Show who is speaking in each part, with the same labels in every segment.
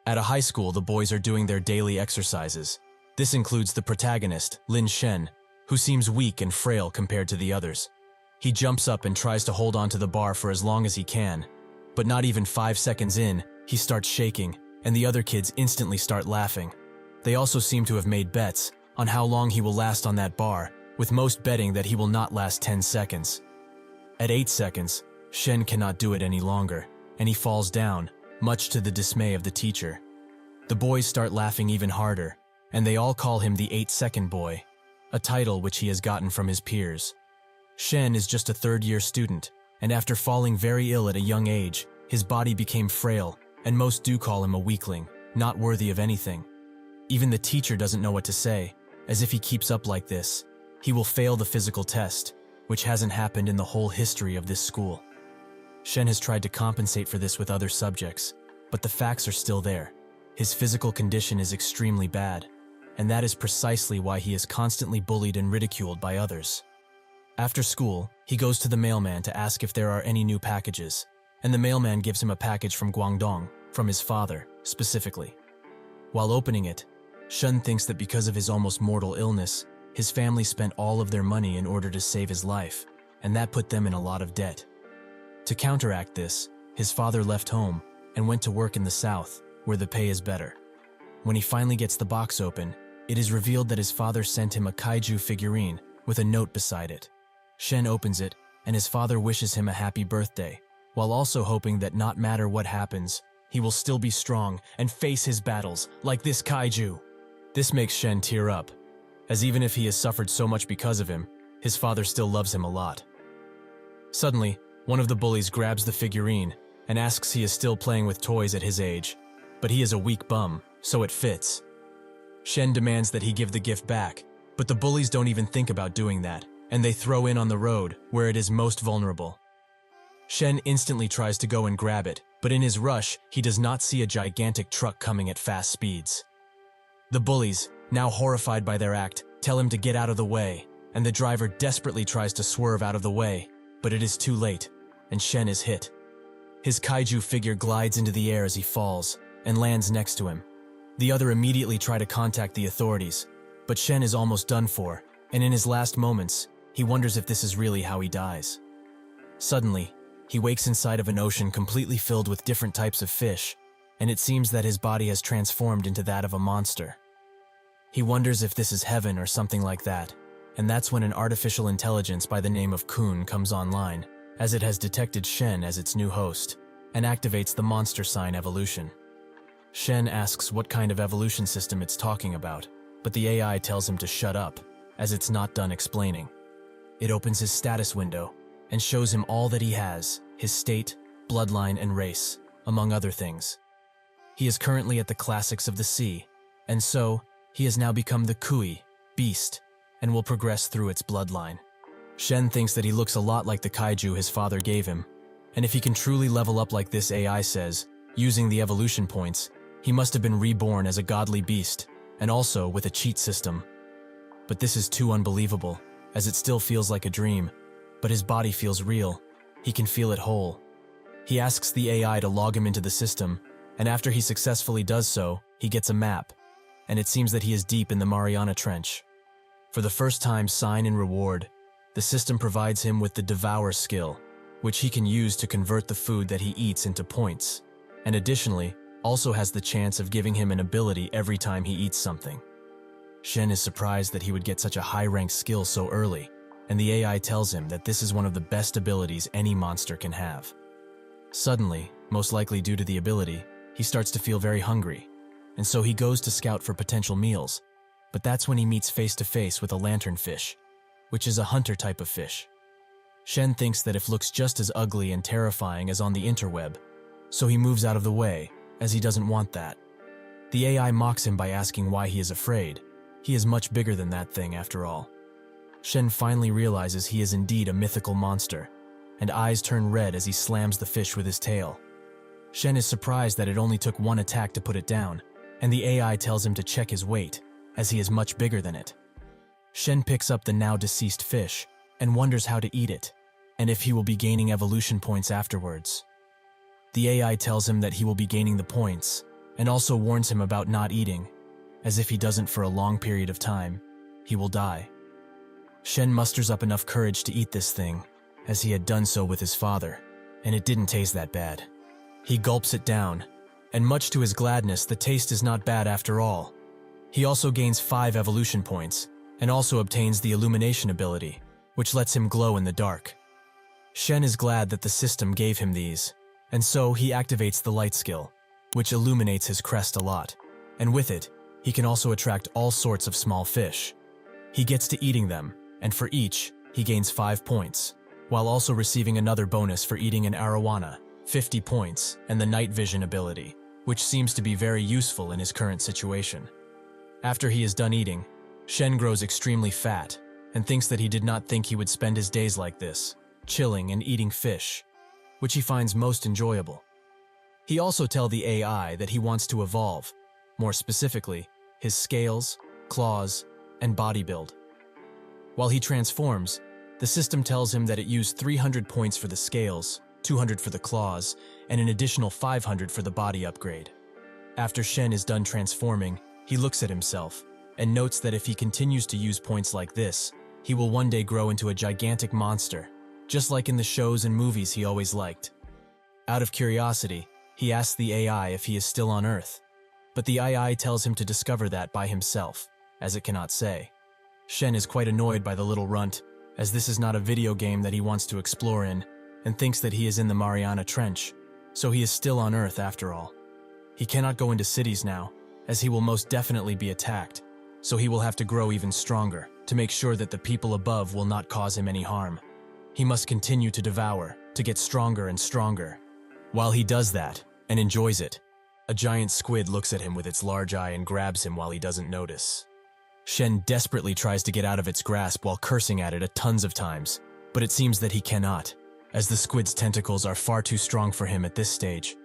Speaker 1: At a high school, the boys are doing their daily exercises. This includes the protagonist, Shen, who seems weak and frail compared to the others. He jumps up and tries to hold onto the bar for as long as he can, but not even 5 seconds in, he starts shaking, and the other kids instantly start laughing. They also seem to have made bets on how long he will last on that bar, with most betting that he will not last 10 seconds. At 8 seconds, Shen cannot do it any longer, and he falls down, much to the dismay of the teacher. The boys start laughing even harder, and they all call him the 8-second boy, a title which he has gotten from his peers. Shen is just a third-year student, and after falling very ill at a young age, his body became frail, and most do call him a weakling, not worthy of anything. Even the teacher doesn't know what to say, as if he keeps up like this, he will fail the physical test, which hasn't happened in the whole history of this school. Shen has tried to compensate for this with other subjects, but the facts are still there. His physical condition is extremely bad, and that is precisely why he is constantly bullied and ridiculed by others. After school, he goes to the mailman to ask if there are any new packages, and the mailman gives him a package from Guangdong, from his father, specifically. While opening it, Shen thinks that because of his almost mortal illness, his family spent all of their money in order to save his life, and that put them in a lot of debt. To counteract this, his father left home and went to work in the south, where the pay is better. When he finally gets the box open, it is revealed that his father sent him a kaiju figurine with a note beside it. Shen opens it, and his father wishes him a happy birthday, while also hoping that not matter what happens, he will still be strong and face his battles like this kaiju. This makes Shen tear up, as even if he has suffered so much because of him, his father still loves him a lot. Suddenly, one of the bullies grabs the figurine and asks he is still playing with toys at his age, but he is a weak bum, so it fits. Shen demands that he give the gift back, but the bullies don't even think about doing that, and they throw in on the road, where it is most vulnerable. Shen instantly tries to go and grab it, but in his rush, he does not see a gigantic truck coming at fast speeds. The bullies, now horrified by their act, tell him to get out of the way, and the driver desperately tries to swerve out of the way, but it is too late, and Shen is hit. His kaiju figure glides into the air as he falls, and lands next to him. The other immediately try to contact the authorities, but Shen is almost done for, and in his last moments, he wonders if this is really how he dies. Suddenly, he wakes inside of an ocean completely filled with different types of fish, and it seems that his body has transformed into that of a monster. He wonders if this is heaven or something like that, and that's when an artificial intelligence by the name of Kun comes online, as it has detected Shen as its new host, and activates the monster sign evolution. Shen asks what kind of evolution system it's talking about, but the AI tells him to shut up, as it's not done explaining. It opens his status window, and shows him all that he has, his state, bloodline, and race, among other things. He is currently at the classics of the sea, and so, he has now become the Kui, beast, and will progress through its bloodline. Shen thinks that he looks a lot like the kaiju his father gave him, and if he can truly level up like this AI says, using the evolution points, he must have been reborn as a godly beast, and also with a cheat system. But this is too unbelievable, as it still feels like a dream, but his body feels real. He can feel it whole. He asks the AI to log him into the system, and after he successfully does so, he gets a map, and it seems that he is deep in the Mariana Trench. For the first time, sign and reward, the system provides him with the Devour skill, which he can use to convert the food that he eats into points, and additionally, also has the chance of giving him an ability every time he eats something. Shen is surprised that he would get such a high-ranked skill so early, and the AI tells him that this is one of the best abilities any monster can have. Suddenly, most likely due to the ability, he starts to feel very hungry, and so he goes to scout for potential meals, but that's when he meets face-to-face with a lanternfish, which is a hunter type of fish. Shen thinks that it looks just as ugly and terrifying as on the interweb, so he moves out of the way, as he doesn't want that. The AI mocks him by asking why he is afraid. He is much bigger than that thing after all. Shen finally realizes he is indeed a mythical monster, and eyes turn red as he slams the fish with his tail. Shen is surprised that it only took one attack to put it down, and the AI tells him to check his weight, as he is much bigger than it. Shen picks up the now deceased fish, and wonders how to eat it, and if he will be gaining evolution points afterwards. The AI tells him that he will be gaining the points, and also warns him about not eating, as if he doesn't for a long period of time, he will die. Shen musters up enough courage to eat this thing, as he had done so with his father, and it didn't taste that bad. He gulps it down, and much to his gladness, the taste is not bad after all. He also gains 5 evolution points, and also obtains the illumination ability, which lets him glow in the dark. Shen is glad that the system gave him these, and so he activates the light skill, which illuminates his crest a lot, and with it, he can also attract all sorts of small fish. He gets to eating them, and for each, he gains 5 points, while also receiving another bonus for eating an arowana, 50 points, and the night vision ability, which seems to be very useful in his current situation. After he is done eating, Shen grows extremely fat, and thinks that he did not think he would spend his days like this, chilling and eating fish, which he finds most enjoyable. He also tells the AI that he wants to evolve, more specifically, his scales, claws, and body build. While he transforms, the system tells him that it used 300 points for the scales, 200 for the claws, and an additional 500 for the body upgrade. After Shen is done transforming, he looks at himself and notes that if he continues to use points like this, he will one day grow into a gigantic monster, just like in the shows and movies he always liked. Out of curiosity, he asks the AI if he is still on Earth, but the AI tells him to discover that by himself, as it cannot say. Shen is quite annoyed by the little runt, as this is not a video game that he wants to explore in, and thinks that he is in the Mariana Trench, so he is still on Earth after all. He cannot go into cities now, as he will most definitely be attacked, so he will have to grow even stronger to make sure that the people above will not cause him any harm. He must continue to devour, to get stronger and stronger. While he does that, and enjoys it, a giant squid looks at him with its large eye and grabs him while he doesn't notice. Shen desperately tries to get out of its grasp while cursing at it tons of times, but it seems that he cannot, as the squid's tentacles are far too strong for him at this stage.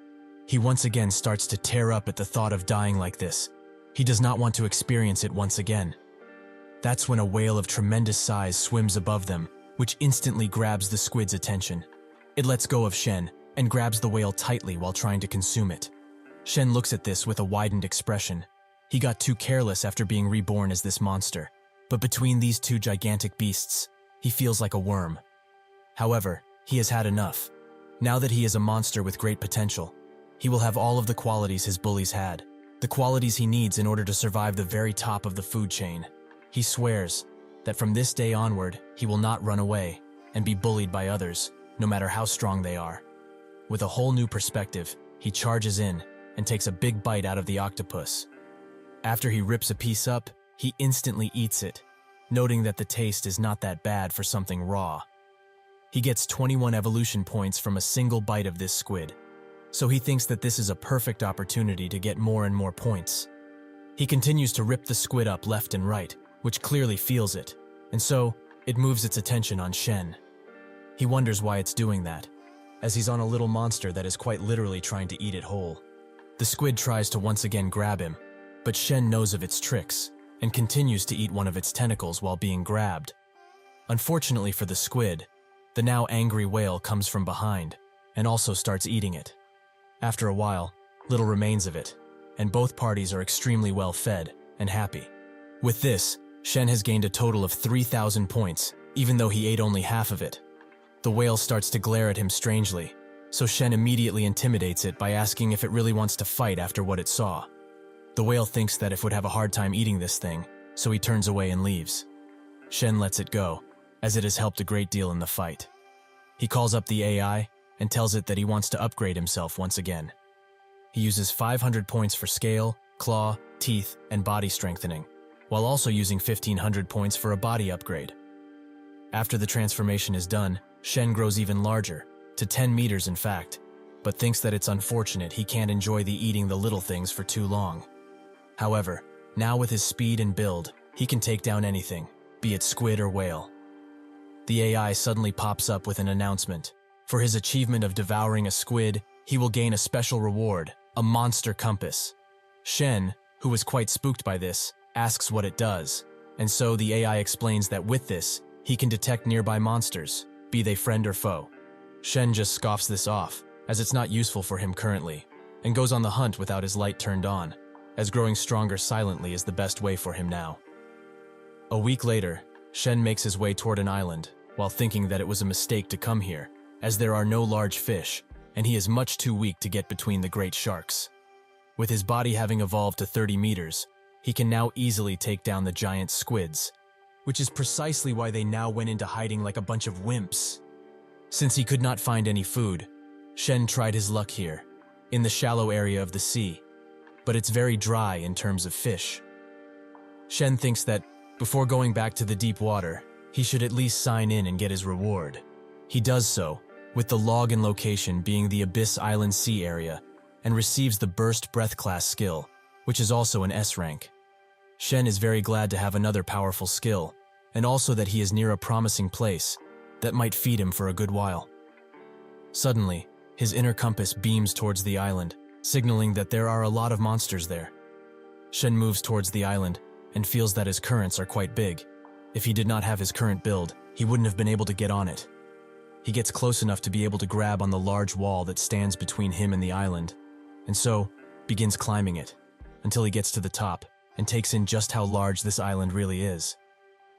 Speaker 1: He once again starts to tear up at the thought of dying like this. He does not want to experience it once again. That's when a whale of tremendous size swims above them, which instantly grabs the squid's attention. It lets go of Shen and grabs the whale tightly while trying to consume it. Shen looks at this with a widened expression. He got too careless after being reborn as this monster, but between these two gigantic beasts, he feels like a worm. However, he has had enough. Now that he is a monster with great potential, he will have all of the qualities his bullies had, the qualities he needs in order to survive the very top of the food chain. He swears that from this day onward, he will not run away and be bullied by others, no matter how strong they are. With a whole new perspective, he charges in and takes a big bite out of the octopus. After he rips a piece up, he instantly eats it, noting that the taste is not that bad for something raw. He gets 21 evolution points from a single bite of this squid, so he thinks that this is a perfect opportunity to get more and more points. He continues to rip the squid up left and right, which clearly feels it, and so it moves its attention on Shen. He wonders why it's doing that, as he's on a little monster that is quite literally trying to eat it whole. The squid tries to once again grab him, but Shen knows of its tricks and continues to eat one of its tentacles while being grabbed. Unfortunately for the squid, the now angry whale comes from behind and also starts eating it. After a while, little remains of it, and both parties are extremely well fed and happy. With this, Shen has gained a total of 3,000 points, even though he ate only half of it. The whale starts to glare at him strangely, so Shen immediately intimidates it by asking if it really wants to fight after what it saw. The whale thinks that it would have a hard time eating this thing, so he turns away and leaves. Shen lets it go, as it has helped a great deal in the fight. He calls up the AI and tells it that he wants to upgrade himself once again. He uses 500 points for scale, claw, teeth, and body strengthening, while also using 1,500 points for a body upgrade. After the transformation is done, Shen grows even larger, to 10 meters in fact, but thinks that it's unfortunate he can't enjoy the eating the little things for too long. However, now with his speed and build, he can take down anything, be it squid or whale. The AI suddenly pops up with an announcement. For his achievement of devouring a squid, he will gain a special reward, a monster compass. Shen, who was quite spooked by this, asks what it does, and so the AI explains that with this, he can detect nearby monsters, be they friend or foe. Shen just scoffs this off, as it's not useful for him currently, and goes on the hunt without his light turned on, as growing stronger silently is the best way for him now. A week later, Shen makes his way toward an island, while thinking that it was a mistake to come here, as there are no large fish, and he is much too weak to get between the great sharks. With his body having evolved to 30 meters, he can now easily take down the giant squids, which is precisely why they now went into hiding like a bunch of wimps. Since he could not find any food, Shen tried his luck here, in the shallow area of the sea, but it's very dry in terms of fish. Shen thinks that, before going back to the deep water, he should at least sign in and get his reward. He does so, with the login location being the Abyss Island Sea area, and receives the Burst Breath class skill, which is also an S rank. Shen is very glad to have another powerful skill, and also that he is near a promising place that might feed him for a good while. Suddenly, his inner compass beams towards the island, signaling that there are a lot of monsters there. Shen moves towards the island and feels that his currents are quite big. If he did not have his current build, he wouldn't have been able to get on it. He gets close enough to be able to grab on the large wall that stands between him and the island, and so begins climbing it, until he gets to the top and takes in just how large this island really is.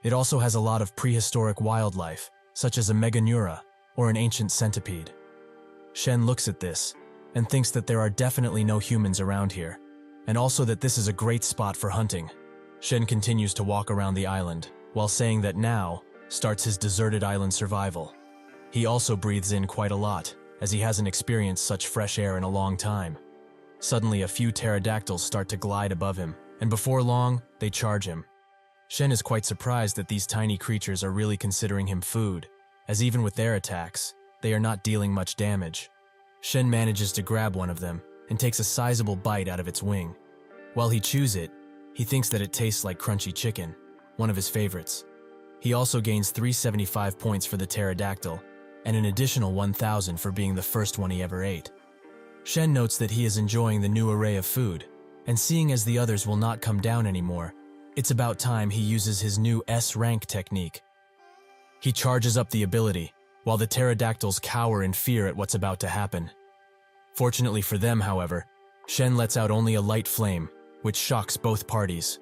Speaker 1: It also has a lot of prehistoric wildlife, such as a meganura or an ancient centipede. Shen looks at this and thinks that there are definitely no humans around here, and also that this is a great spot for hunting. Shen continues to walk around the island, while saying that now starts his deserted island survival. He also breathes in quite a lot, as he hasn't experienced such fresh air in a long time. Suddenly, a few pterodactyls start to glide above him, and before long, they charge him. Shen is quite surprised that these tiny creatures are really considering him food, as even with their attacks, they are not dealing much damage. Shen manages to grab one of them and takes a sizable bite out of its wing. While he chews it, he thinks that it tastes like crunchy chicken, one of his favorites. He also gains 375 points for the pterodactyl, and an additional 1,000 for being the first one he ever ate. Shen notes that he is enjoying the new array of food, and seeing as the others will not come down anymore, it's about time he uses his new S-rank technique. He charges up the ability, while the pterodactyls cower in fear at what's about to happen. Fortunately for them, however, Shen lets out only a light flame, which shocks both parties.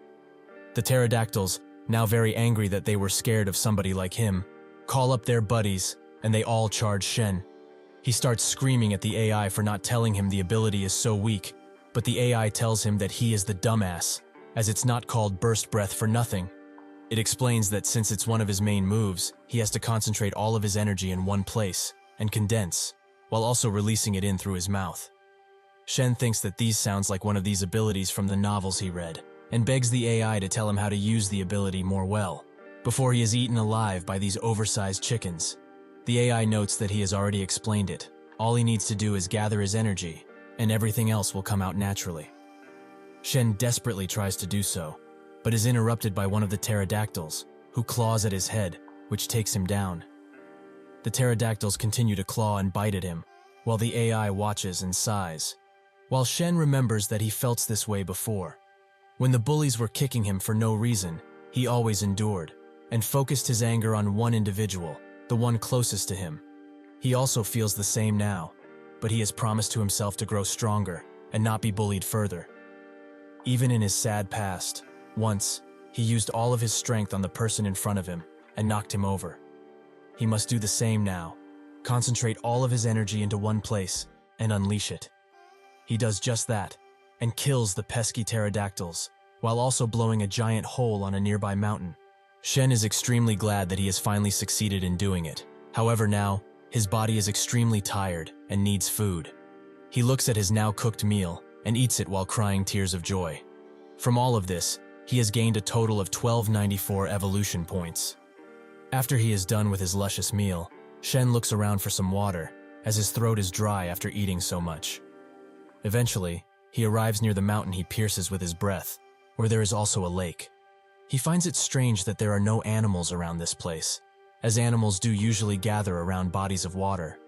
Speaker 1: The pterodactyls, now very angry that they were scared of somebody like him, call up their buddies, and they all charge Shen. He starts screaming at the AI for not telling him the ability is so weak, but the AI tells him that he is the dumbass, as it's not called Burst Breath for nothing. It explains that since it's one of his main moves, he has to concentrate all of his energy in one place and condense, while also releasing it in through his mouth. Shen thinks that these sounds like one of these abilities from the novels he read, and begs the AI to tell him how to use the ability more well, before he is eaten alive by these oversized chickens. The AI notes that he has already explained it. All he needs to do is gather his energy, and everything else will come out naturally. Shen desperately tries to do so, but is interrupted by one of the pterodactyls, who claws at his head, which takes him down. The pterodactyls continue to claw and bite at him, while the AI watches and sighs, while Shen remembers that he felt this way before. When the bullies were kicking him for no reason, he always endured, and focused his anger on one individual, the one closest to him. He also feels the same now, but he has promised to himself to grow stronger and not be bullied further. Even in his sad past, once, he used all of his strength on the person in front of him and knocked him over. He must do the same now, concentrate all of his energy into one place and unleash it. He does just that, and kills the pesky pterodactyls, while also blowing a giant hole on a nearby mountain. Shen is extremely glad that he has finally succeeded in doing it. However now, his body is extremely tired and needs food. He looks at his now cooked meal and eats it while crying tears of joy. From all of this, he has gained a total of 1294 evolution points. After he is done with his luscious meal, Shen looks around for some water, as his throat is dry after eating so much. Eventually, he arrives near the mountain he pierces with his breath, where there is also a lake. He finds it strange that there are no animals around this place, as animals do usually gather around bodies of water.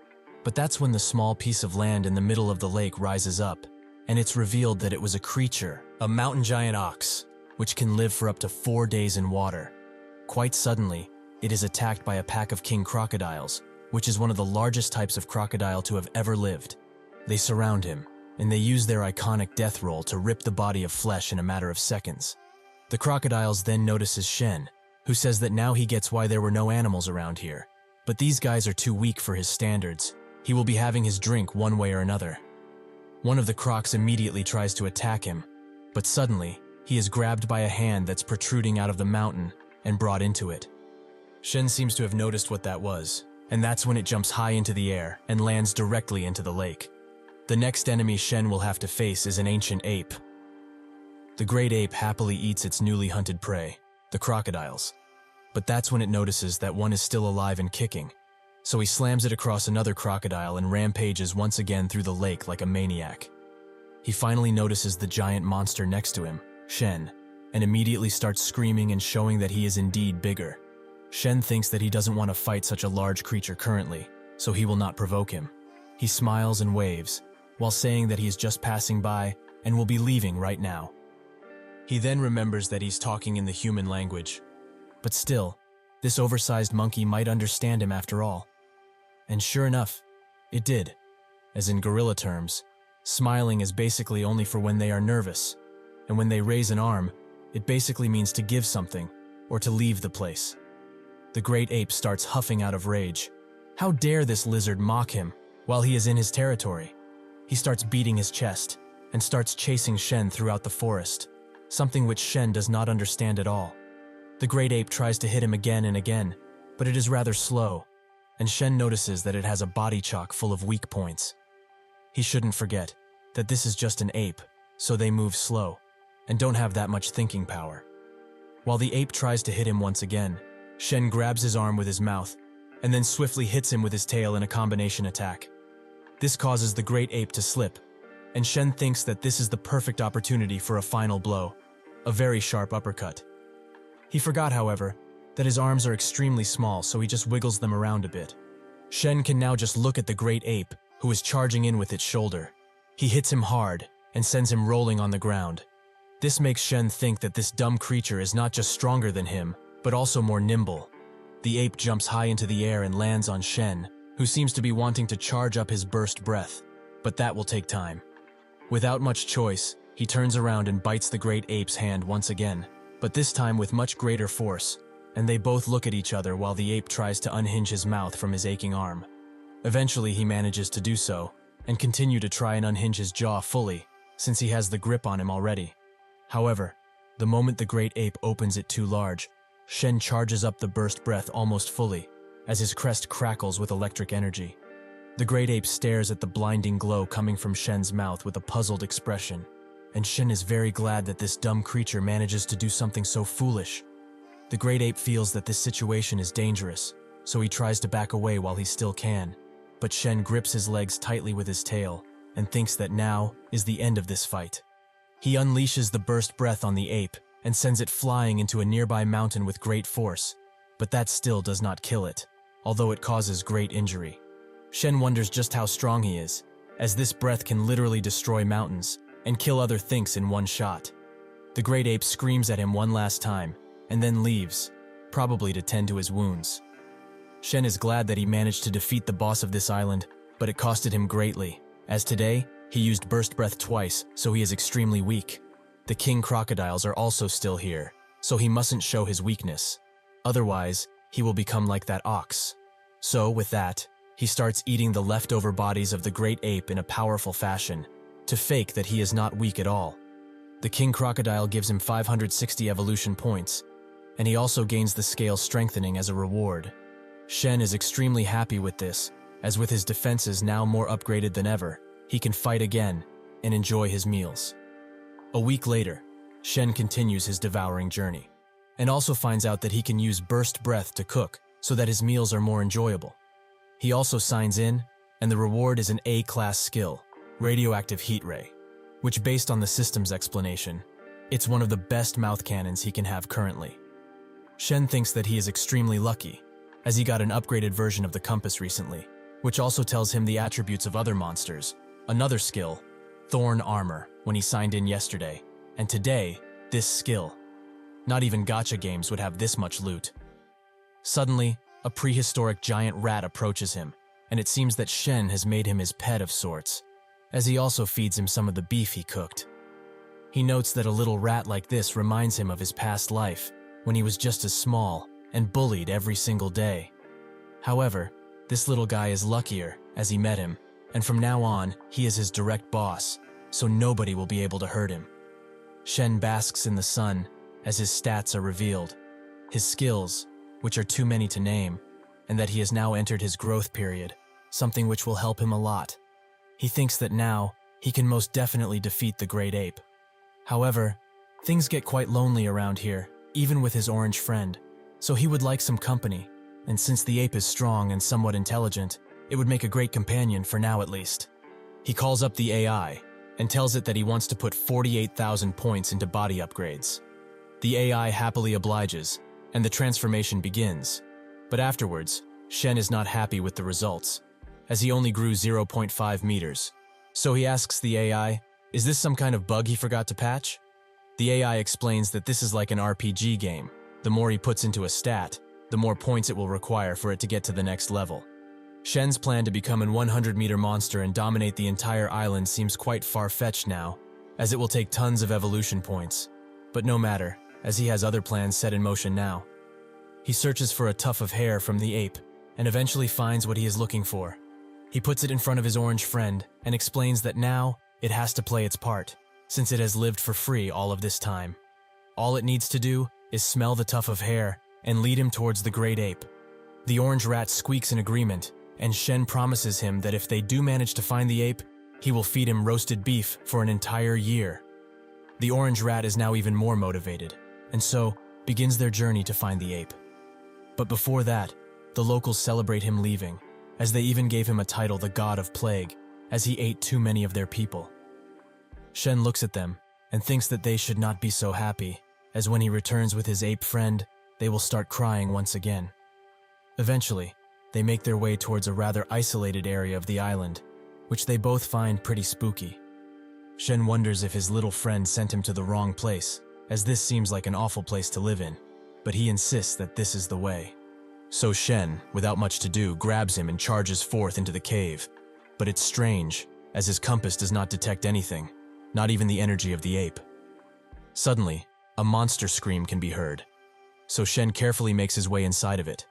Speaker 1: But that's when the small piece of land in the middle of the lake rises up, and it's revealed that it was a creature, a mountain giant ox, which can live for up to 4 days in water. Quite suddenly, it is attacked by a pack of king crocodiles, which is one of the largest types of crocodile to have ever lived. They surround him, and they use their iconic death roll to rip the body of flesh in a matter of seconds. The crocodiles then notices Shen, who says that now he gets why there were no animals around here. But these guys are too weak for his standards. He will be having his drink one way or another. One of the crocs immediately tries to attack him, but suddenly, he is grabbed by a hand that's protruding out of the mountain and brought into it. Shen seems to have noticed what that was, and that's when it jumps high into the air and lands directly into the lake. The next enemy Shen will have to face is an ancient ape. The great ape happily eats its newly hunted prey, the crocodiles. But that's when it notices that one is still alive and kicking, so he slams it across another crocodile and rampages once again through the lake like a maniac. He finally notices the giant monster next to him, Shen, and immediately starts screaming and showing that he is indeed bigger. Shen thinks that he doesn't want to fight such a large creature currently, so he will not provoke him. He smiles and waves, while saying that he is just passing by and will be leaving right now. He then remembers that he's talking in the human language. But still, this oversized monkey might understand him after all. And sure enough, it did. As in gorilla terms, smiling is basically only for when they are nervous, and when they raise an arm, it basically means to give something, or to leave the place. The great ape starts huffing out of rage. How dare this lizard mock him while he is in his territory? He starts beating his chest, and starts chasing Shen throughout the forest, something which Shen does not understand at all. The great ape tries to hit him again and again, but it is rather slow, and Shen notices that it has a body chalk full of weak points. He shouldn't forget that this is just an ape, so they move slow, and don't have that much thinking power. While the ape tries to hit him once again, Shen grabs his arm with his mouth, and then swiftly hits him with his tail in a combination attack. This causes the great ape to slip, and Shen thinks that this is the perfect opportunity for a final blow, a very sharp uppercut. He forgot, however, that his arms are extremely small, so he just wiggles them around a bit. Shen can now just look at the great ape, who is charging in with its shoulder. He hits him hard and sends him rolling on the ground. This makes Shen think that this dumb creature is not just stronger than him, but also more nimble. The ape jumps high into the air and lands on Shen, who seems to be wanting to charge up his burst breath, but that will take time. Without much choice, he turns around and bites the great ape's hand once again, but this time with much greater force, and they both look at each other while the ape tries to unhinge his mouth from his aching arm. Eventually he manages to do so, and continue to try and unhinge his jaw fully, since he has the grip on him already. However, the moment the great ape opens it too large, Shen charges up the burst breath almost fully, as his crest crackles with electric energy. The great ape stares at the blinding glow coming from Shen's mouth with a puzzled expression, and Shen is very glad that this dumb creature manages to do something so foolish. The great ape feels that this situation is dangerous, so he tries to back away while he still can, but Shen grips his legs tightly with his tail and thinks that now is the end of this fight. He unleashes the burst breath on the ape and sends it flying into a nearby mountain with great force, but that still does not kill it, although it causes great injury. Shen wonders just how strong he is, as this breath can literally destroy mountains and kill other things in one shot. The great ape screams at him one last time, and then leaves, probably to tend to his wounds. Shen is glad that he managed to defeat the boss of this island, but it costed him greatly, as today, he used burst breath twice, so he is extremely weak. The king crocodiles are also still here, so he mustn't show his weakness. Otherwise, he will become like that ox. So, with that, he starts eating the leftover bodies of the great ape in a powerful fashion, to fake that he is not weak at all. The king crocodile gives him 560 evolution points, and he also gains the scale strengthening as a reward. Shen is extremely happy with this, as with his defenses now more upgraded than ever, he can fight again and enjoy his meals. A week later, Shen continues his devouring journey, and also finds out that he can use burst breath to cook so that his meals are more enjoyable. He also signs in, and the reward is an A-class skill, radioactive heat ray, which based on the system's explanation, it's one of the best mouth cannons he can have currently. Shen thinks that he is extremely lucky, as he got an upgraded version of the compass recently, which also tells him the attributes of other monsters. Another skill, Thorn Armor, when he signed in yesterday, and today, this skill. Not even gacha games would have this much loot. Suddenly, a prehistoric giant rat approaches him, and it seems that Shen has made him his pet of sorts. as he also feeds him some of the beef he cooked. He notes that a little rat like this reminds him of his past life, when he was just as small and bullied every single day. However, this little guy is luckier, as he met him, and from now on, he is his direct boss, so nobody will be able to hurt him. Shen basks in the sun as his stats are revealed, his skills, which are too many to name, and that he has now entered his growth period, something which will help him a lot. He thinks that now, he can most definitely defeat the great ape. However, things get quite lonely around here, even with his orange friend, so he would like some company, and since the ape is strong and somewhat intelligent, it would make a great companion for now at least. He calls up the AI and tells it that he wants to put 48,000 points into body upgrades. The AI happily obliges, and the transformation begins. But afterwards, Shen is not happy with the results, as he only grew 0.5 meters. So he asks the AI, is this some kind of bug he forgot to patch? The AI explains that this is like an RPG game. The more he puts into a stat, the more points it will require for it to get to the next level. Shen's plan to become an 100-meter monster and dominate the entire island seems quite far-fetched now, as it will take tons of evolution points. But no matter, as he has other plans set in motion now. He searches for a tuft of hair from the ape, and eventually finds what he is looking for. He puts it in front of his orange friend, and explains that now, it has to play its part, since it has lived for free all of this time. All it needs to do is smell the tuft of hair, and lead him towards the great ape. The orange rat squeaks in agreement, and Shen promises him that if they do manage to find the ape, he will feed him roasted beef for an entire year. The orange rat is now even more motivated, and so begins their journey to find the ape. But before that, the locals celebrate him leaving, as they even gave him a title, the God of Plague, as he ate too many of their people. Shen looks at them and thinks that they should not be so happy, as when he returns with his ape friend, they will start crying once again. Eventually, they make their way towards a rather isolated area of the island, which they both find pretty spooky. Shen wonders if his little friend sent him to the wrong place, as this seems like an awful place to live in, but he insists that this is the way. So Shen, without much to do, grabs him and charges forth into the cave. But it's strange, as his compass does not detect anything, not even the energy of the ape. Suddenly, a monster scream can be heard, so Shen carefully makes his way inside of it.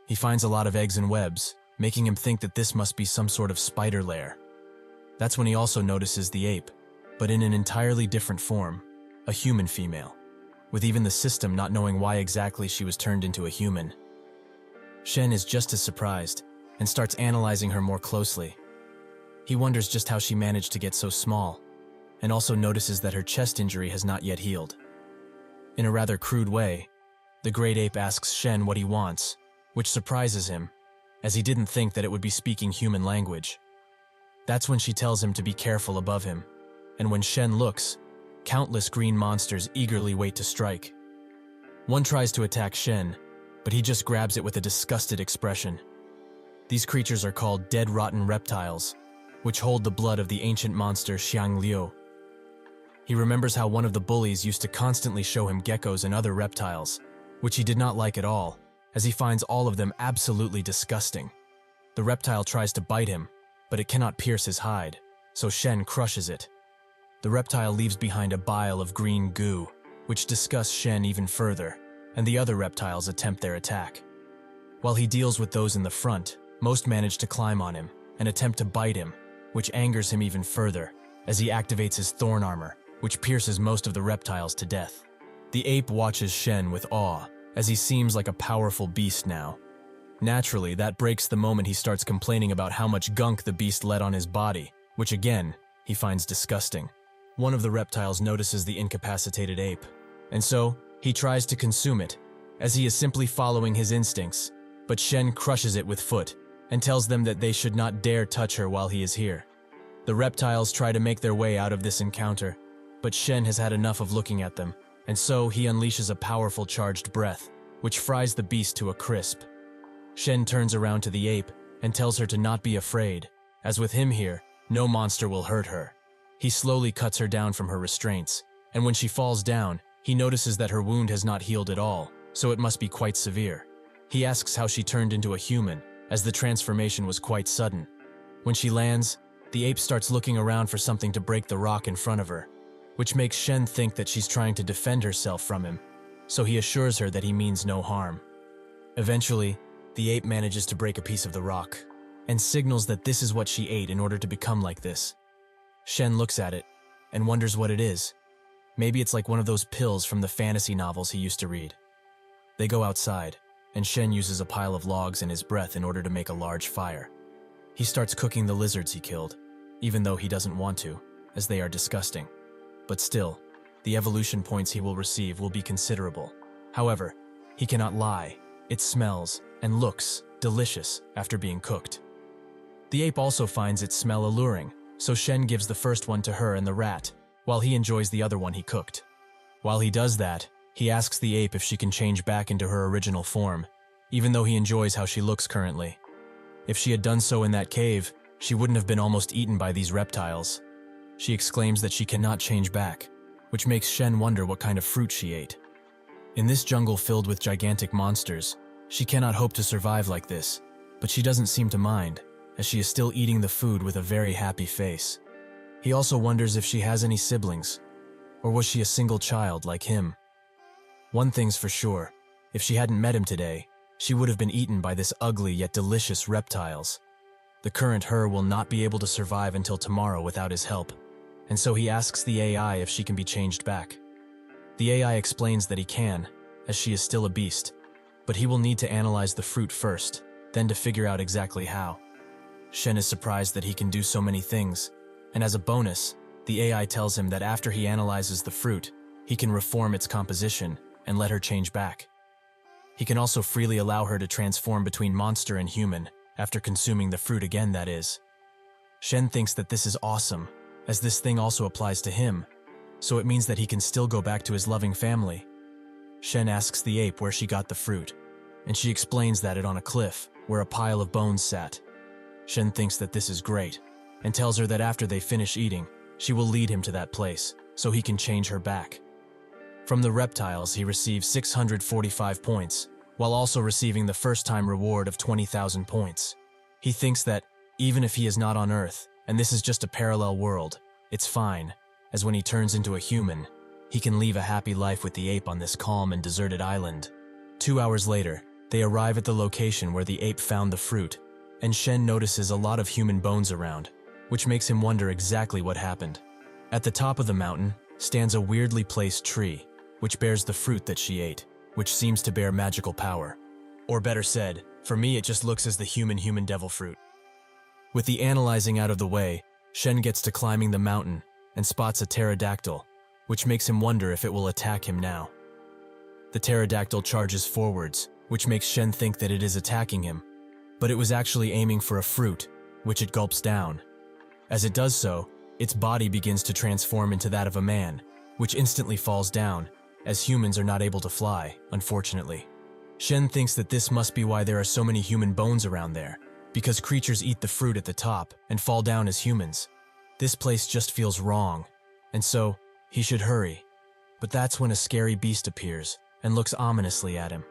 Speaker 1: He finds a lot of eggs and webs, making him think that this must be some sort of spider lair. That's when he also notices the ape, but in an entirely different form, a human female, with even the system not knowing why exactly she was turned into a human. Shen is just as surprised, and starts analyzing her more closely. He wonders just how she managed to get so small, and also notices that her chest injury has not yet healed. In a rather crude way, the great ape asks Shen what he wants, which surprises him, as he didn't think that it would be speaking human language. That's when she tells him to be careful above him, and when Shen looks, countless green monsters eagerly wait to strike. One tries to attack Shen, but he just grabs it with a disgusted expression. These creatures are called dead rotten reptiles, which hold the blood of the ancient monster Xiang Liu. He remembers how one of the bullies used to constantly show him geckos and other reptiles, which he did not like at all, as he finds all of them absolutely disgusting. The reptile tries to bite him, but it cannot pierce his hide, so Shen crushes it. The reptile leaves behind a bile of green goo, which disgusts Shen even further, and the other reptiles attempt their attack. While he deals with those in the front, most manage to climb on him and attempt to bite him, which angers him even further, as he activates his thorn armor, which pierces most of the reptiles to death. The ape watches Shen with awe, as he seems like a powerful beast now. Naturally, that breaks the moment he starts complaining about how much gunk the beast let on his body, which again, he finds disgusting. One of the reptiles notices the incapacitated ape, and so he tries to consume it, as he is simply following his instincts, but Shen crushes it with foot and tells them that they should not dare touch her while he is here. The reptiles try to make their way out of this encounter, but Shen has had enough of looking at them, and so he unleashes a powerful charged breath, which fries the beast to a crisp. Shen turns around to the ape and tells her to not be afraid, as with him here, no monster will hurt her. He slowly cuts her down from her restraints, and when she falls down, he notices that her wound has not healed at all, so it must be quite severe. He asks how she turned into a human, as the transformation was quite sudden. When she lands, The ape starts looking around for something to break the rock in front of her, which makes Shen think that she's trying to defend herself from him, so he assures her that he means no harm. Eventually, the ape manages to break a piece of the rock, and signals that this is what she ate in order to become like this. Shen looks at it, and wonders what it is. Maybe it's like one of those pills from the fantasy novels he used to read. They go outside, and Shen uses a pile of logs and his breath in order to make a large fire. He starts cooking the lizards he killed, even though he doesn't want to, as they are disgusting. But still, the evolution points he will receive will be considerable. However, he cannot lie. It smells and looks delicious after being cooked. The ape also finds its smell alluring, so Shen gives the first one to her and the rat, while he enjoys the other one he cooked. While he does that, he asks the ape if she can change back into her original form, even though he enjoys how she looks currently. If she had done so in that cave, she wouldn't have been almost eaten by these reptiles. She exclaims that she cannot change back, which makes Shen wonder what kind of fruit she ate. In this jungle filled with gigantic monsters, she cannot hope to survive like this, but she doesn't seem to mind, as she is still eating the food with a very happy face. He also wonders if she has any siblings, or was she a single child like him? One thing's for sure, if she hadn't met him today, she would have been eaten by this ugly yet delicious reptiles. The current her will not be able to survive until tomorrow without his help, and so he asks the AI if she can be changed back. The AI explains that he can, as she is still a beast, but he will need to analyze the fruit first, then to figure out exactly how. Shen is surprised that he can do so many things, and as a bonus, the AI tells him that after he analyzes the fruit, he can reform its composition and let her change back. He can also freely allow her to transform between monster and human, after consuming the fruit again, that is. Shen thinks that this is awesome, as this thing also applies to him, so it means that he can still go back to his loving family. Shen asks the ape where she got the fruit, and she explains that it on a cliff, where a pile of bones sat. Shen thinks that this is great, and tells her that after they finish eating, she will lead him to that place, so he can change her back. From the reptiles, he receives 645 points, while also receiving the first-time reward of 20,000 points. He thinks that, even if he is not on Earth, and this is just a parallel world, it's fine, as when he turns into a human, he can live a happy life with the ape on this calm and deserted island. 2 hours later, they arrive at the location where the ape found the fruit, and Shen notices a lot of human bones around, which makes him wonder exactly what happened. At the top of the mountain stands a weirdly placed tree, which bears the fruit that she ate, which seems to bear magical power. Or better said, for me it just looks as the human devil fruit. With the analyzing out of the way, Shen gets to climbing the mountain and spots a pterodactyl, which makes him wonder if it will attack him now. The pterodactyl charges forwards, which makes Shen think that it is attacking him, but it was actually aiming for a fruit, which it gulps down. As it does so, its body begins to transform into that of a man, which instantly falls down, as humans are not able to fly, unfortunately. Shen thinks that this must be why there are so many human bones around there, because creatures eat the fruit at the top and fall down as humans. This place just feels wrong, and so, he should hurry. But that's when a scary beast appears and looks ominously at him.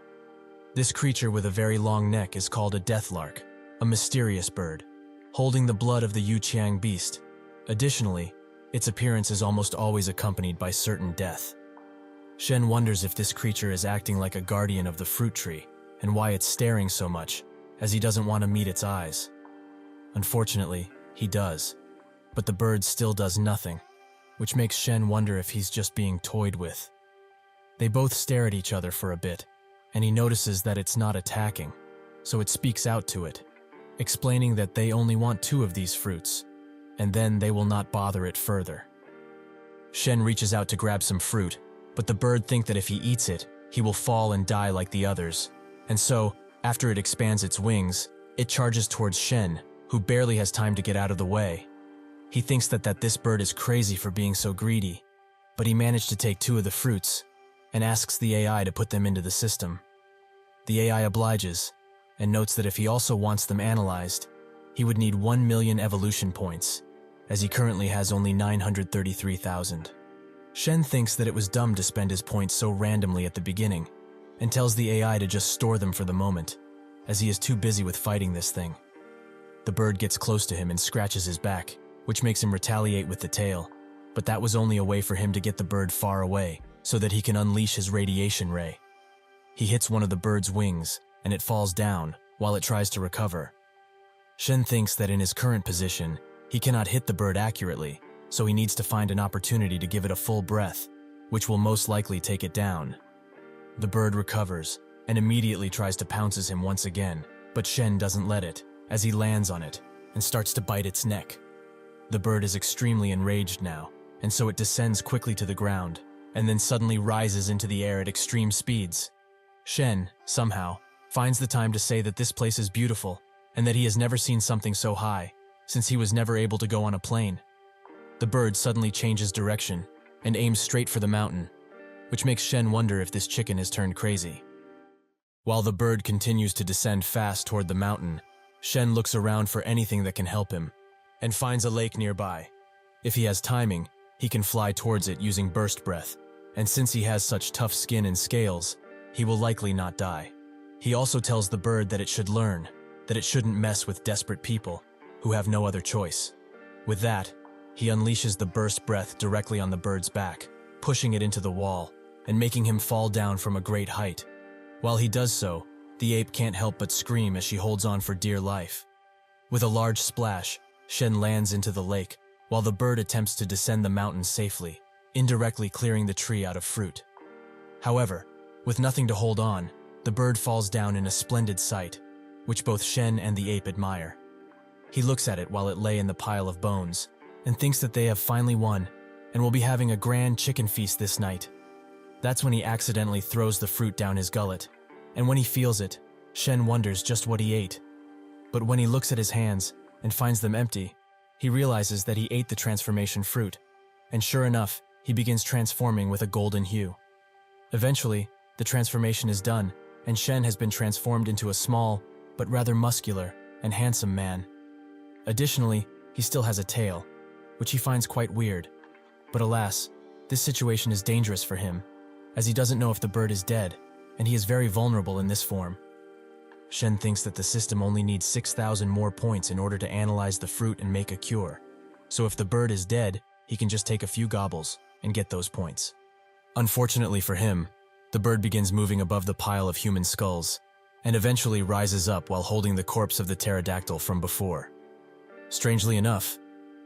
Speaker 1: This creature with a very long neck is called a deathlark, a mysterious bird, holding the blood of the Yuqiang beast. Additionally, its appearance is almost always accompanied by certain death. Shen wonders if this creature is acting like a guardian of the fruit tree, and why it's staring so much, as he doesn't want to meet its eyes. Unfortunately, he does, but the bird still does nothing, which makes Shen wonder if he's just being toyed with. They both stare at each other for a bit, and he notices that it's not attacking, so it speaks out to it, explaining that they only want 2 of these fruits, and then they will not bother it further. Shen reaches out to grab some fruit, but the bird thinks that if he eats it, he will fall and die like the others, and so, after it expands its wings, it charges towards Shen, who barely has time to get out of the way. He thinks that this bird is crazy for being so greedy, but he managed to take 2 of the fruits, and asks the AI to put them into the system. The AI obliges, and notes that if he also wants them analyzed, he would need 1 million evolution points, as he currently has only 933,000. Shen thinks that it was dumb to spend his points so randomly at the beginning, and tells the AI to just store them for the moment, as he is too busy with fighting this thing. The bird gets close to him and scratches his back, which makes him retaliate with the tail. But that was only a way for him to get the bird far away, so that he can unleash his radiation ray. He hits one of the bird's wings, and it falls down, while it tries to recover. Shen thinks that in his current position, he cannot hit the bird accurately, so he needs to find an opportunity to give it a full breath, which will most likely take it down. The bird recovers, and immediately tries to pounces him once again, but Shen doesn't let it, as he lands on it, and starts to bite its neck. The bird is extremely enraged now, and so it descends quickly to the ground, and then suddenly rises into the air at extreme speeds. Shen, somehow, finds the time to say that this place is beautiful, and that he has never seen something so high, since he was never able to go on a plane. The bird suddenly changes direction, and aims straight for the mountain, which makes Shen wonder if this chicken has turned crazy. While the bird continues to descend fast toward the mountain, Shen looks around for anything that can help him, and finds a lake nearby. If he has timing, he can fly towards it using burst breath, and since he has such tough skin and scales, he will likely not die. He also tells the bird that it should learn that it shouldn't mess with desperate people who have no other choice. With that, he unleashes the burst breath directly on the bird's back, pushing it into the wall and making him fall down from a great height. While he does so, the ape can't help but scream as she holds on for dear life. With a large splash, Shen lands into the lake, while the bird attempts to descend the mountain safely, indirectly clearing the tree out of fruit. However, with nothing to hold on, the bird falls down in a splendid sight, which both Shen and the ape admire. He looks at it while it lay in the pile of bones, and thinks that they have finally won, and will be having a grand chicken feast this night. That's when he accidentally throws the fruit down his gullet, and when he feels it, Shen wonders just what he ate. But when he looks at his hands and finds them empty, he realizes that he ate the transformation fruit, and sure enough, he begins transforming with a golden hue. Eventually, the transformation is done, and Shen has been transformed into a small, but rather muscular and handsome man. Additionally, he still has a tail, which he finds quite weird. But alas, this situation is dangerous for him, as he doesn't know if the bird is dead, and he is very vulnerable in this form. Shen thinks that the system only needs 6,000 more points in order to analyze the fruit and make a cure. So if the bird is dead, he can just take a few gobbles and get those points. Unfortunately for him, the bird begins moving above the pile of human skulls, and eventually rises up while holding the corpse of the pterodactyl from before. Strangely enough,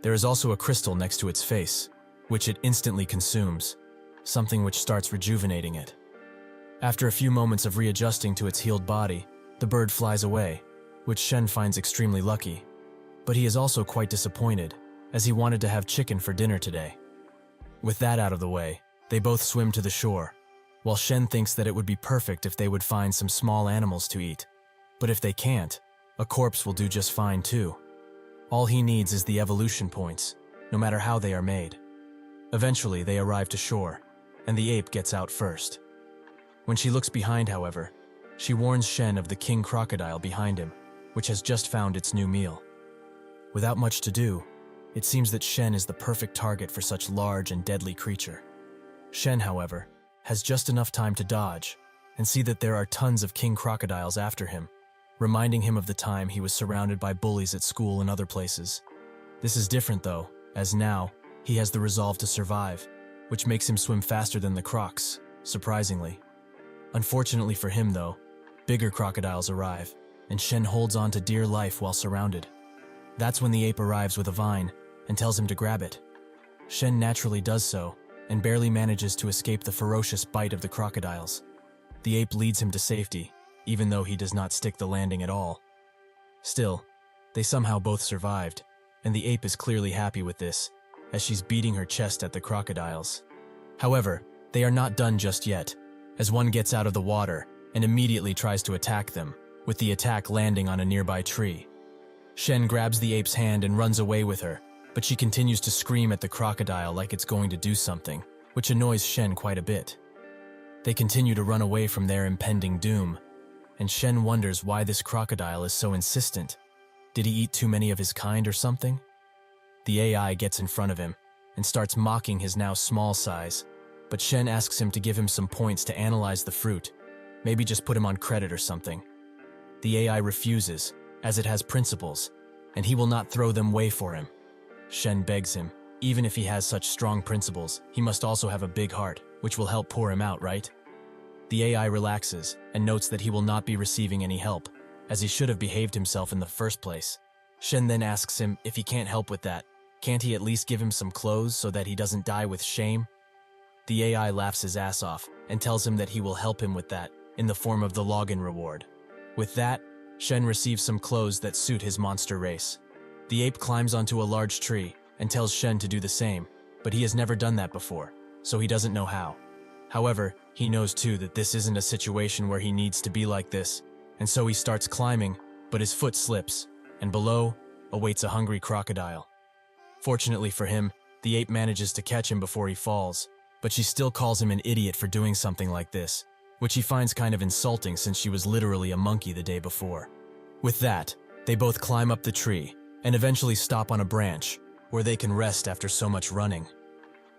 Speaker 1: there is also a crystal next to its face, which it instantly consumes, something which starts rejuvenating it. After a few moments of readjusting to its healed body, the bird flies away, which Shen finds extremely lucky. But he is also quite disappointed, as he wanted to have chicken for dinner today. With that out of the way, they both swim to the shore, while Shen thinks that it would be perfect if they would find some small animals to eat. But if they can't, a corpse will do just fine too. All he needs is the evolution points, no matter how they are made. Eventually, they arrive to shore, and the ape gets out first. When she looks behind, however, she warns Shen of the king crocodile behind him, which has just found its new meal. Without much to do, it seems that Shen is the perfect target for such large and deadly creature. Shen, however, has just enough time to dodge and see that there are tons of king crocodiles after him, reminding him of the time he was surrounded by bullies at school and other places. This is different though, as now, he has the resolve to survive, which makes him swim faster than the crocs, surprisingly. Unfortunately for him though, bigger crocodiles arrive, and Shen holds on to dear life while surrounded. That's when the ape arrives with a vine and tells him to grab it. Shen naturally does so, and barely manages to escape the ferocious bite of the crocodiles. The ape leads him to safety, even though he does not stick the landing at all. Still, they somehow both survived, and the ape is clearly happy with this, as she's beating her chest at the crocodiles. However, they are not done just yet, as one gets out of the water and immediately tries to attack them, with the attack landing on a nearby tree. Shen grabs the ape's hand and runs away with her, but she continues to scream at the crocodile like it's going to do something, which annoys Shen quite a bit. They continue to run away from their impending doom, and Shen wonders why this crocodile is so insistent. Did he eat too many of his kind or something? The AI gets in front of him and starts mocking his now small size, but Shen asks him to give him some points to analyze the fruit, maybe just put him on credit or something. The AI refuses, as it has principles, and he will not throw them away for him. Shen begs him. Even if he has such strong principles, he must also have a big heart, which will help pour him out, right? The AI relaxes and notes that he will not be receiving any help, as he should have behaved himself in the first place. Shen then asks him if he can't help with that. Can't he at least give him some clothes so that he doesn't die with shame? The AI laughs his ass off and tells him that he will help him with that in the form of the login reward. With that, Shen receives some clothes that suit his monster race. The ape climbs onto a large tree and tells Shen to do the same, but he has never done that before, so he doesn't know how. However, he knows too that this isn't a situation where he needs to be like this, and so he starts climbing, but his foot slips, and below awaits a hungry crocodile. Fortunately for him, the ape manages to catch him before he falls, but she still calls him an idiot for doing something like this, which he finds kind of insulting since she was literally a monkey the day before. With that, they both climb up the tree and eventually stop on a branch where they can rest after so much running.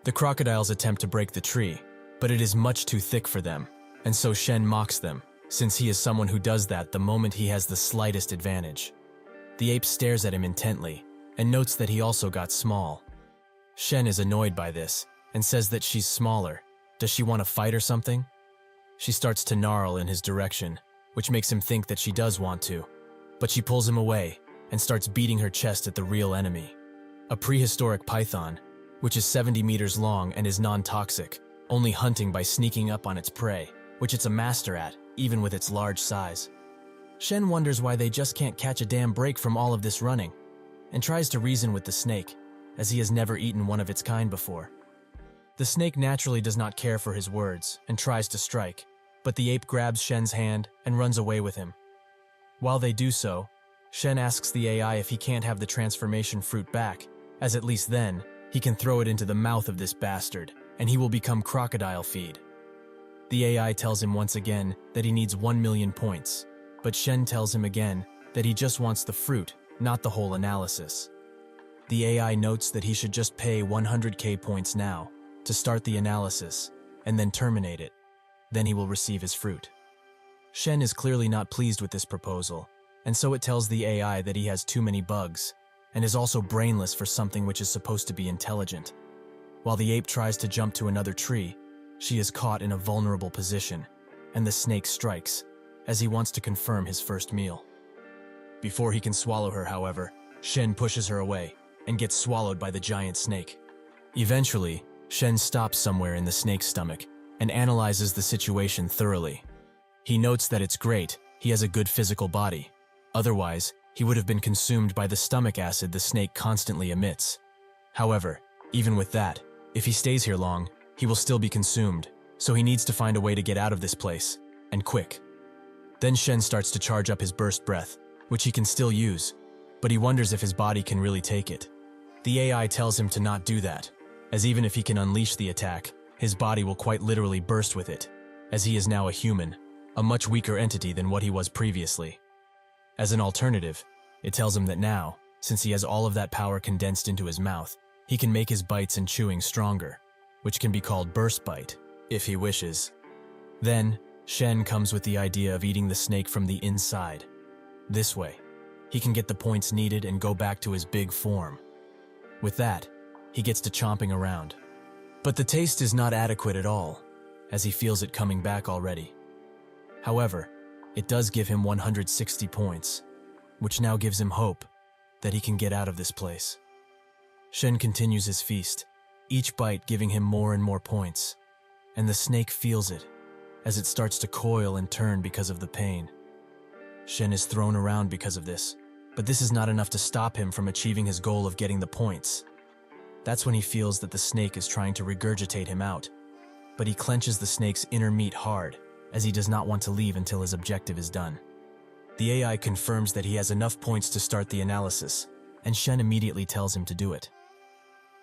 Speaker 1: The crocodiles attempt to break the tree, but it is much too thick for them, and so Shen mocks them, since he is someone who does that the moment he has the slightest advantage. The ape stares at him intently and notes that he also got small. Shen is annoyed by this and says that she's smaller. Does she want to fight or something? She starts to gnarl in his direction, which makes him think that she does want to, but she pulls him away and starts beating her chest at the real enemy. A prehistoric python, which is 70 meters long and is non-toxic, only hunting by sneaking up on its prey, which it's a master at, even with its large size. Shen wonders why they just can't catch a damn break from all of this running, and tries to reason with the snake, as he has never eaten one of its kind before. The snake naturally does not care for his words and tries to strike, but the ape grabs Shen's hand and runs away with him. While they do so, Shen asks the AI if he can't have the transformation fruit back, as at least then, he can throw it into the mouth of this bastard, and he will become crocodile feed. The AI tells him once again that he needs 1 million points, but Shen tells him again that he just wants the fruit, not the whole analysis. The AI notes that he should just pay 100k points now to start the analysis, and then terminate it. Then he will receive his fruit. Shen is clearly not pleased with this proposal, and so it tells the AI that he has too many bugs, and is also brainless for something which is supposed to be intelligent. While the ape tries to jump to another tree, she is caught in a vulnerable position, and the snake strikes, as he wants to confirm his first meal. Before he can swallow her, however, Shen pushes her away and gets swallowed by the giant snake. Eventually, Shen stops somewhere in the snake's stomach and analyzes the situation thoroughly. He notes that it's great, he has a good physical body. Otherwise, he would have been consumed by the stomach acid the snake constantly emits. However, even with that, if he stays here long, he will still be consumed, so he needs to find a way to get out of this place, and quick. Then Shen starts to charge up his burst breath, which he can still use, but he wonders if his body can really take it. The AI tells him to not do that, as even if he can unleash the attack, his body will quite literally burst with it, as he is now a human, a much weaker entity than what he was previously. As an alternative, it tells him that now, since he has all of that power condensed into his mouth, he can make his bites and chewing stronger, which can be called burst bite, if he wishes. Then, Shen comes with the idea of eating the snake from the inside. This way, he can get the points needed and go back to his big form. With that, he gets to chomping around. But the taste is not adequate at all, as he feels it coming back already. However, it does give him 160 points, which now gives him hope that he can get out of this place. Shen continues his feast, each bite giving him more and more points, and the snake feels it as it starts to coil and turn because of the pain. Shen is thrown around because of this, but this is not enough to stop him from achieving his goal of getting the points. That's when he feels that the snake is trying to regurgitate him out, but he clenches the snake's inner meat hard, as he does not want to leave until his objective is done. The AI confirms that he has enough points to start the analysis, and Shen immediately tells him to do it.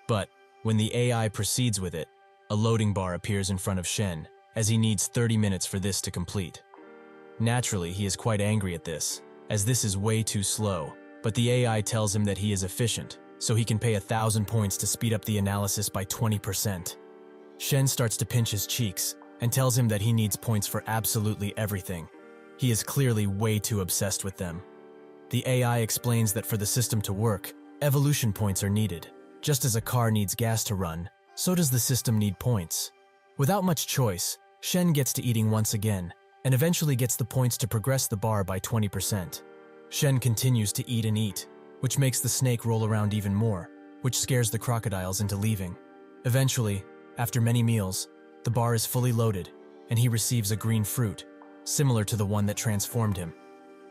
Speaker 1: But when the AI proceeds with it, a loading bar appears in front of Shen, as he needs 30 minutes for this to complete. Naturally, he is quite angry at this, as this is way too slow, but the AI tells him that he is efficient, so he can pay 1,000 points to speed up the analysis by 20%. Shen starts to pinch his cheeks and tells him that he needs points for absolutely everything. He is clearly way too obsessed with them. The AI explains that for the system to work, Evolution points are needed. Just as a car needs gas to run, so does the system need points. Without much choice, Shen gets to eating once again, and eventually gets the points to progress the bar by 20%. Shen continues to eat and eat, which makes the snake roll around even more, which scares the crocodiles into leaving. Eventually, after many meals, the bar is fully loaded, and he receives a green fruit, similar to the one that transformed him.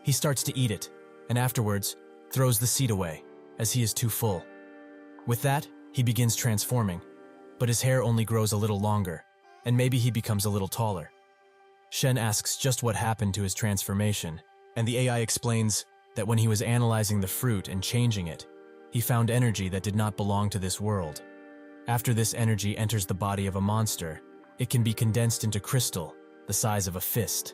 Speaker 1: He starts to eat it, and afterwards, throws the seed away, as he is too full. With that, he begins transforming, but his hair only grows a little longer, and maybe he becomes a little taller. Shen asks just what happened to his transformation, and the AI explains that when he was analyzing the fruit and changing it, he found energy that did not belong to this world. After this energy enters the body of a monster, it can be condensed into crystal, the size of a fist.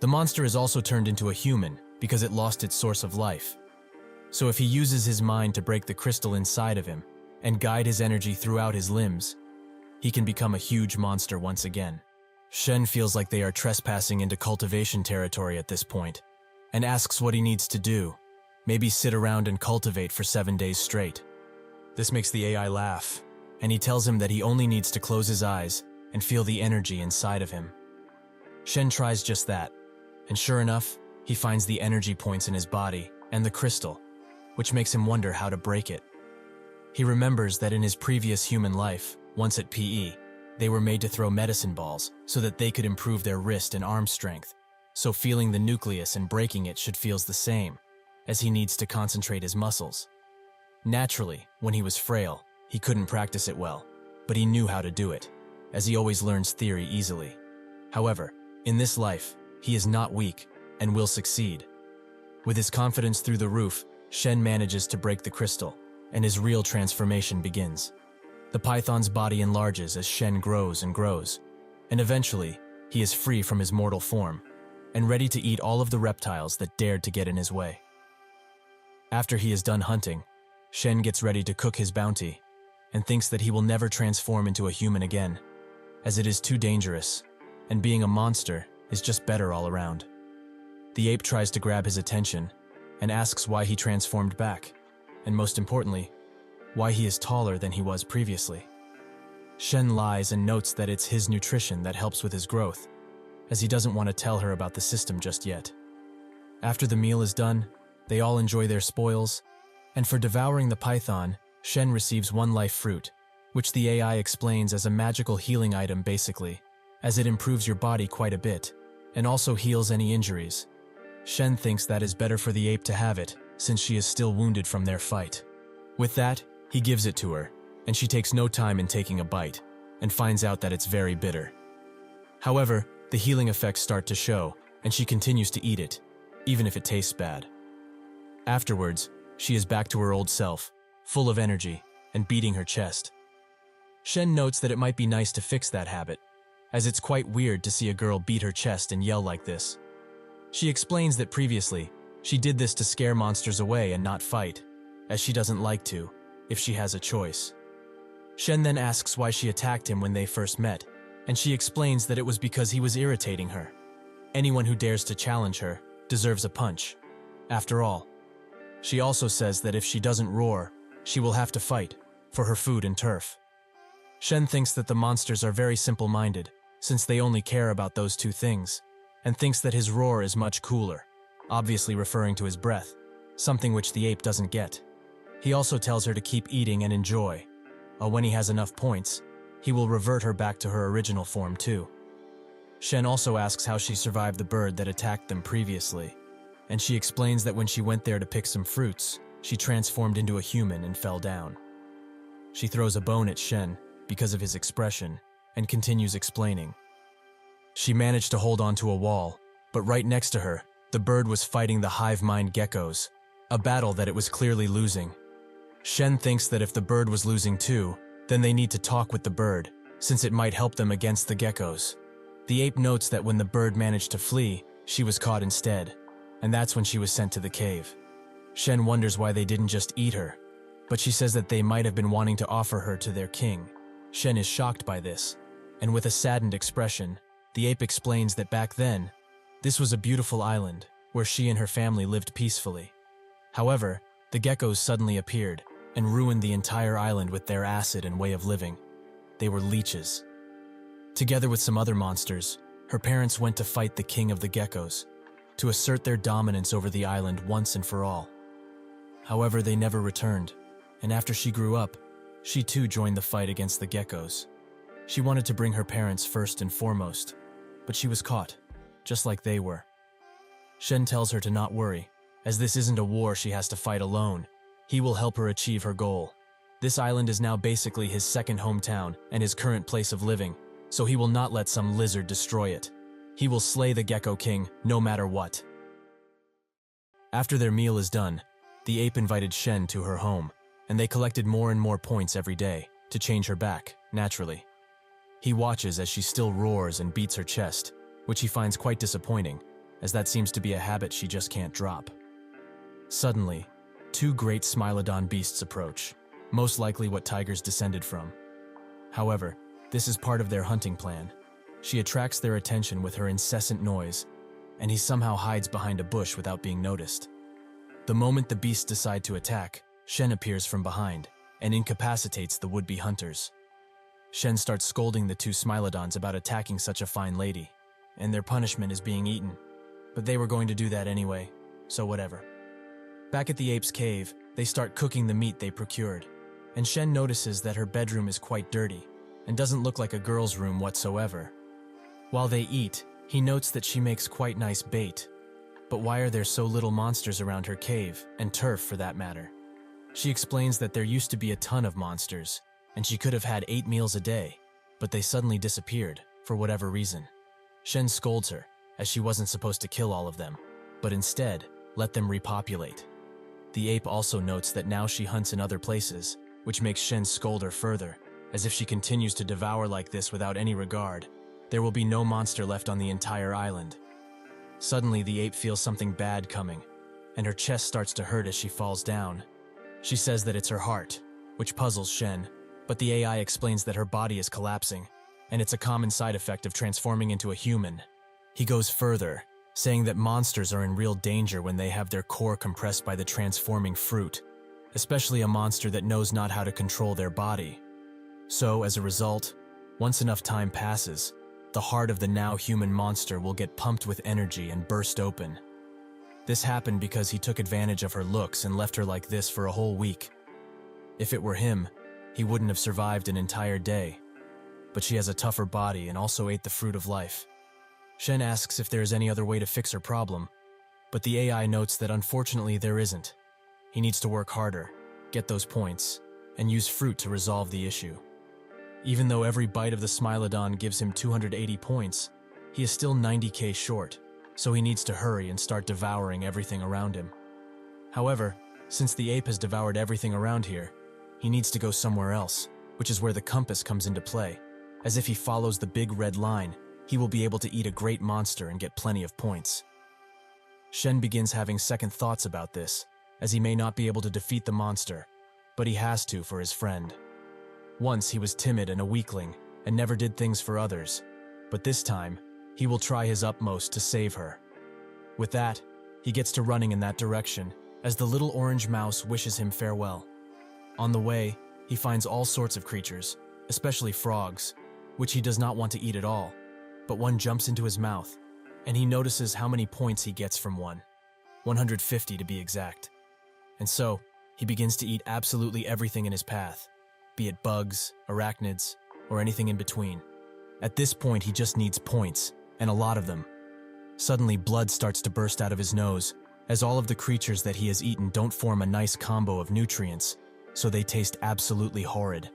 Speaker 1: The monster is also turned into a human because it lost its source of life. So if he uses his mind to break the crystal inside of him and guide his energy throughout his limbs, he can become a huge monster once again. Shen feels like they are trespassing into cultivation territory at this point, and asks what he needs to do, maybe sit around and cultivate for 7 days straight. This makes the AI laugh, and he tells him that he only needs to close his eyes and feel the energy inside of him. Shen tries just that, and sure enough, he finds the energy points in his body and the crystal, which makes him wonder how to break it. He remembers that in his previous human life, once at PE, they were made to throw medicine balls so that they could improve their wrist and arm strength, so feeling the nucleus and breaking it should feel the same, as he needs to concentrate his muscles. Naturally, when he was frail, he couldn't practice it well, but he knew how to do it, as he always learns theory easily. However, in this life, he is not weak and will succeed. With his confidence through the roof, Shen manages to break the crystal, and his real transformation begins. The python's body enlarges as Shen grows and grows, and eventually, he is free from his mortal form, and ready to eat all of the reptiles that dared to get in his way. After he is done hunting, Shen gets ready to cook his bounty, and thinks that he will never transform into a human again, as it is too dangerous, and being a monster is just better all around. The ape tries to grab his attention, and asks why he transformed back, and most importantly, why he is taller than he was previously. Shen lies and notes that it's his nutrition that helps with his growth, as he doesn't want to tell her about the system just yet. After the meal is done, they all enjoy their spoils, and for devouring the python, Shen receives one life fruit, which the AI explains as a magical healing item basically, as it improves your body quite a bit, and also heals any injuries. Shen thinks that is better for the ape to have it, since she is still wounded from their fight. With that, he gives it to her, and she takes no time in taking a bite, and finds out that it's very bitter. However, the healing effects start to show, and she continues to eat it, even if it tastes bad. Afterwards, she is back to her old self, full of energy, and beating her chest. Shen notes that it might be nice to fix that habit, as it's quite weird to see a girl beat her chest and yell like this. She explains that previously, she did this to scare monsters away and not fight, as she doesn't like to, if she has a choice. Shen then asks why she attacked him when they first met, and she explains that it was because he was irritating her. Anyone who dares to challenge her deserves a punch. After all, she also says that if she doesn't roar, she will have to fight for her food and turf. Shen thinks that the monsters are very simple-minded, since they only care about those two things, and thinks that his roar is much cooler, obviously referring to his breath, something which the ape doesn't get. He also tells her to keep eating and enjoy. When he has enough points, he will revert her back to her original form too. Shen also asks how she survived the bird that attacked them previously, and she explains that when she went there to pick some fruits, she transformed into a human and fell down. She throws a bone at Shen because of his expression and continues explaining. She managed to hold onto a wall, but right next to her, the bird was fighting the hive mind geckos, a battle that it was clearly losing. Shen thinks that if the bird was losing too, then they need to talk with the bird, since it might help them against the geckos. The ape notes that when the bird managed to flee, she was caught instead, and that's when she was sent to the cave. Shen wonders why they didn't just eat her, but she says that they might have been wanting to offer her to their king. Shen is shocked by this, and with a saddened expression, the ape explains that back then, this was a beautiful island where she and her family lived peacefully. However, The geckos suddenly appeared and ruined the entire island with their acid and way of living. They were leeches. Together with some other monsters, her parents went to fight the king of the geckos, to assert their dominance over the island once and for all. However, they never returned, and after she grew up, she too joined the fight against the geckos. She wanted to bring her parents first and foremost, but she was caught, just like they were. Shen tells her to not worry, as this isn't a war she has to fight alone. He will help her achieve her goal. This island is now basically his second hometown and his current place of living, so he will not let some lizard destroy it. He will slay the Gecko King no matter what. After their meal is done, the ape invited Shen to her home, and they collected more and more points every day to change her back, naturally. He watches as she still roars and beats her chest, which he finds quite disappointing, as that seems to be a habit she just can't drop. Suddenly, two great Smilodon beasts approach, most likely what tigers descended from. However, this is part of their hunting plan. She attracts their attention with her incessant noise, and he somehow hides behind a bush without being noticed. The moment the beasts decide to attack, Shen appears from behind and incapacitates the would-be hunters. Shen starts scolding the two Smilodons about attacking such a fine lady, and their punishment is being eaten. But they were going to do that anyway, so whatever. Back at the ape's cave, they start cooking the meat they procured, and Shen notices that her bedroom is quite dirty and doesn't look like a girl's room whatsoever. While they eat, he notes that she makes quite nice bait. But why are there so little monsters around her cave, and turf for that matter? She explains that there used to be a ton of monsters, and she could have had 8 meals a day, but they suddenly disappeared, for whatever reason. Shen scolds her, as she wasn't supposed to kill all of them, but instead, let them repopulate. The ape also notes that now she hunts in other places, which makes Shen scold her further, as if she continues to devour like this without any regard, there will be no monster left on the entire island. Suddenly, the ape feels something bad coming, and her chest starts to hurt as she falls down. She says that it's her heart, which puzzles Shen, but the AI explains that her body is collapsing, and it's a common side effect of transforming into a human. He goes further, saying that monsters are in real danger when they have their core compressed by the transforming fruit, especially a monster that knows not how to control their body. So, as a result, once enough time passes, the heart of the now human monster will get pumped with energy and burst open. This happened because he took advantage of her looks and left her like this for a whole week. If it were him, he wouldn't have survived an entire day. But she has a tougher body and also ate the fruit of life. Shen asks if there is any other way to fix her problem, but the AI notes that unfortunately there isn't. He needs to work harder, get those points, and use fruit to resolve the issue. Even though every bite of the Smilodon gives him 280 points, he is still 90k short, so he needs to hurry and start devouring everything around him. However, since the ape has devoured everything around here, he needs to go somewhere else, which is where the compass comes into play, as if he follows the big red line, he will be able to eat a great monster and get plenty of points. Shen begins having second thoughts about this, as he may not be able to defeat the monster, but he has to for his friend. Once he was timid and a weakling, and never did things for others, but this time, he will try his utmost to save her. With that, he gets to running in that direction, as the little orange mouse wishes him farewell. On the way, he finds all sorts of creatures, especially frogs, which he does not want to eat at all, but one jumps into his mouth, and he notices how many points he gets from one, 150 to be exact. And so, he begins to eat absolutely everything in his path, be it bugs, arachnids, or anything in between. At this point, he just needs points, and a lot of them. Suddenly, blood starts to burst out of his nose, as all of the creatures that he has eaten don't form a nice combo of nutrients, so they taste absolutely horrid.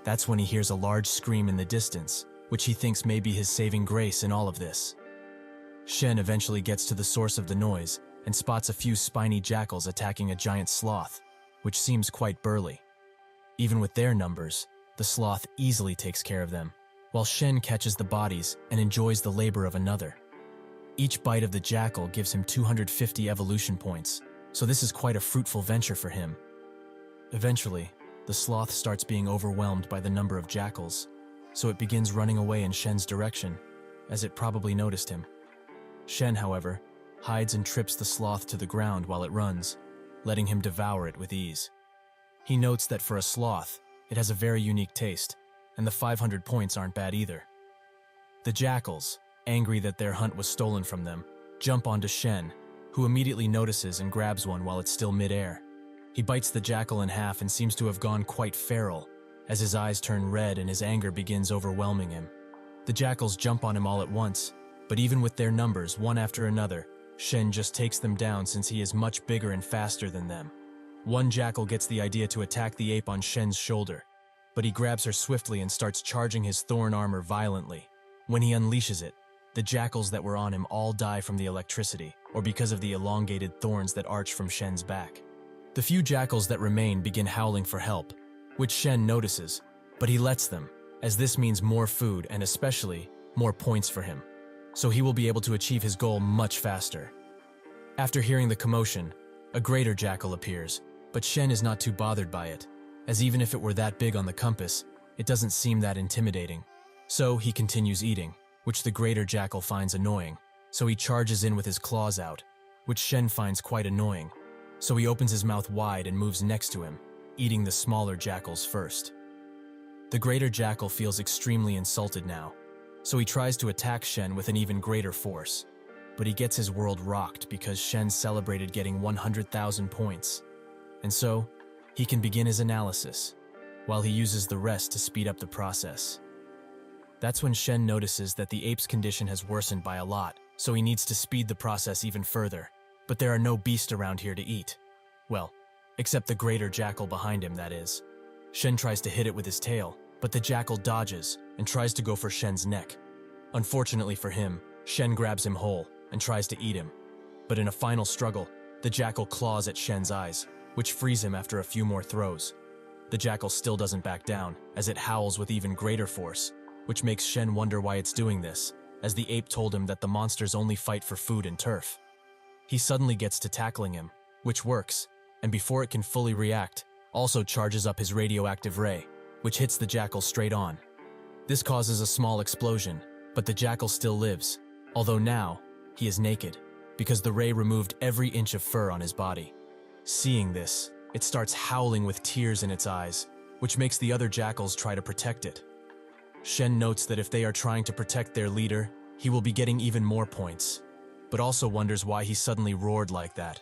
Speaker 1: That's when he hears a large scream in the distance, which he thinks may be his saving grace in all of this. Shen eventually gets to the source of the noise and spots a few spiny jackals attacking a giant sloth, which seems quite burly. Even with their numbers, the sloth easily takes care of them, while Shen catches the bodies and enjoys the labor of another. Each bite of the jackal gives him 250 evolution points, so this is quite a fruitful venture for him. Eventually, the sloth starts being overwhelmed by the number of jackals, so it begins running away in Shen's direction, as it probably noticed him. Shen, however, hides and trips the sloth to the ground while it runs, letting him devour it with ease. He notes that for a sloth, it has a very unique taste, and the 500 points aren't bad either. The jackals, angry that their hunt was stolen from them, jump onto Shen, who immediately notices and grabs one while it's still mid-air. He bites the jackal in half and seems to have gone quite feral, as his eyes turn red and his anger begins overwhelming him. The jackals jump on him all at once, but even with their numbers, one after another, Shen just takes them down since he is much bigger and faster than them. One jackal gets the idea to attack the ape on Shen's shoulder, but he grabs her swiftly and starts charging his thorn armor violently. When he unleashes it, the jackals that were on him all die from the electricity, or because of the elongated thorns that arch from Shen's back. The few jackals that remain begin howling for help, which Shen notices, but he lets them, as this means more food and especially more points for him, so he will be able to achieve his goal much faster. After hearing the commotion, a greater jackal appears, but Shen is not too bothered by it, as even if it were that big on the compass, it doesn't seem that intimidating. So he continues eating, which the greater jackal finds annoying, so he charges in with his claws out, which Shen finds quite annoying, so he opens his mouth wide and moves next to him, eating the smaller jackals first. The greater jackal feels extremely insulted now, so he tries to attack Shen with an even greater force, but he gets his world rocked because Shen celebrated getting 100,000 points, and so he can begin his analysis, while he uses the rest to speed up the process. That's when Shen notices that the ape's condition has worsened by a lot, so he needs to speed the process even further, but there are no beasts around here to eat. Well, except the greater jackal behind him, that is. Shen tries to hit it with his tail, but the jackal dodges and tries to go for Shen's neck. Unfortunately for him, Shen grabs him whole and tries to eat him. But in a final struggle, the jackal claws at Shen's eyes, which frees him after a few more throws. The jackal still doesn't back down, as it howls with even greater force, which makes Shen wonder why it's doing this, as the ape told him that the monsters only fight for food and turf. He suddenly gets to tackling him, which works, and before it can fully react, also charges up his radioactive ray, which hits the jackal straight on. This causes a small explosion, but the jackal still lives, although now he is naked, because the ray removed every inch of fur on his body. Seeing this, it starts howling with tears in its eyes, which makes the other jackals try to protect it. Shen notes that if they are trying to protect their leader, he will be getting even more points, but also wonders why he suddenly roared like that.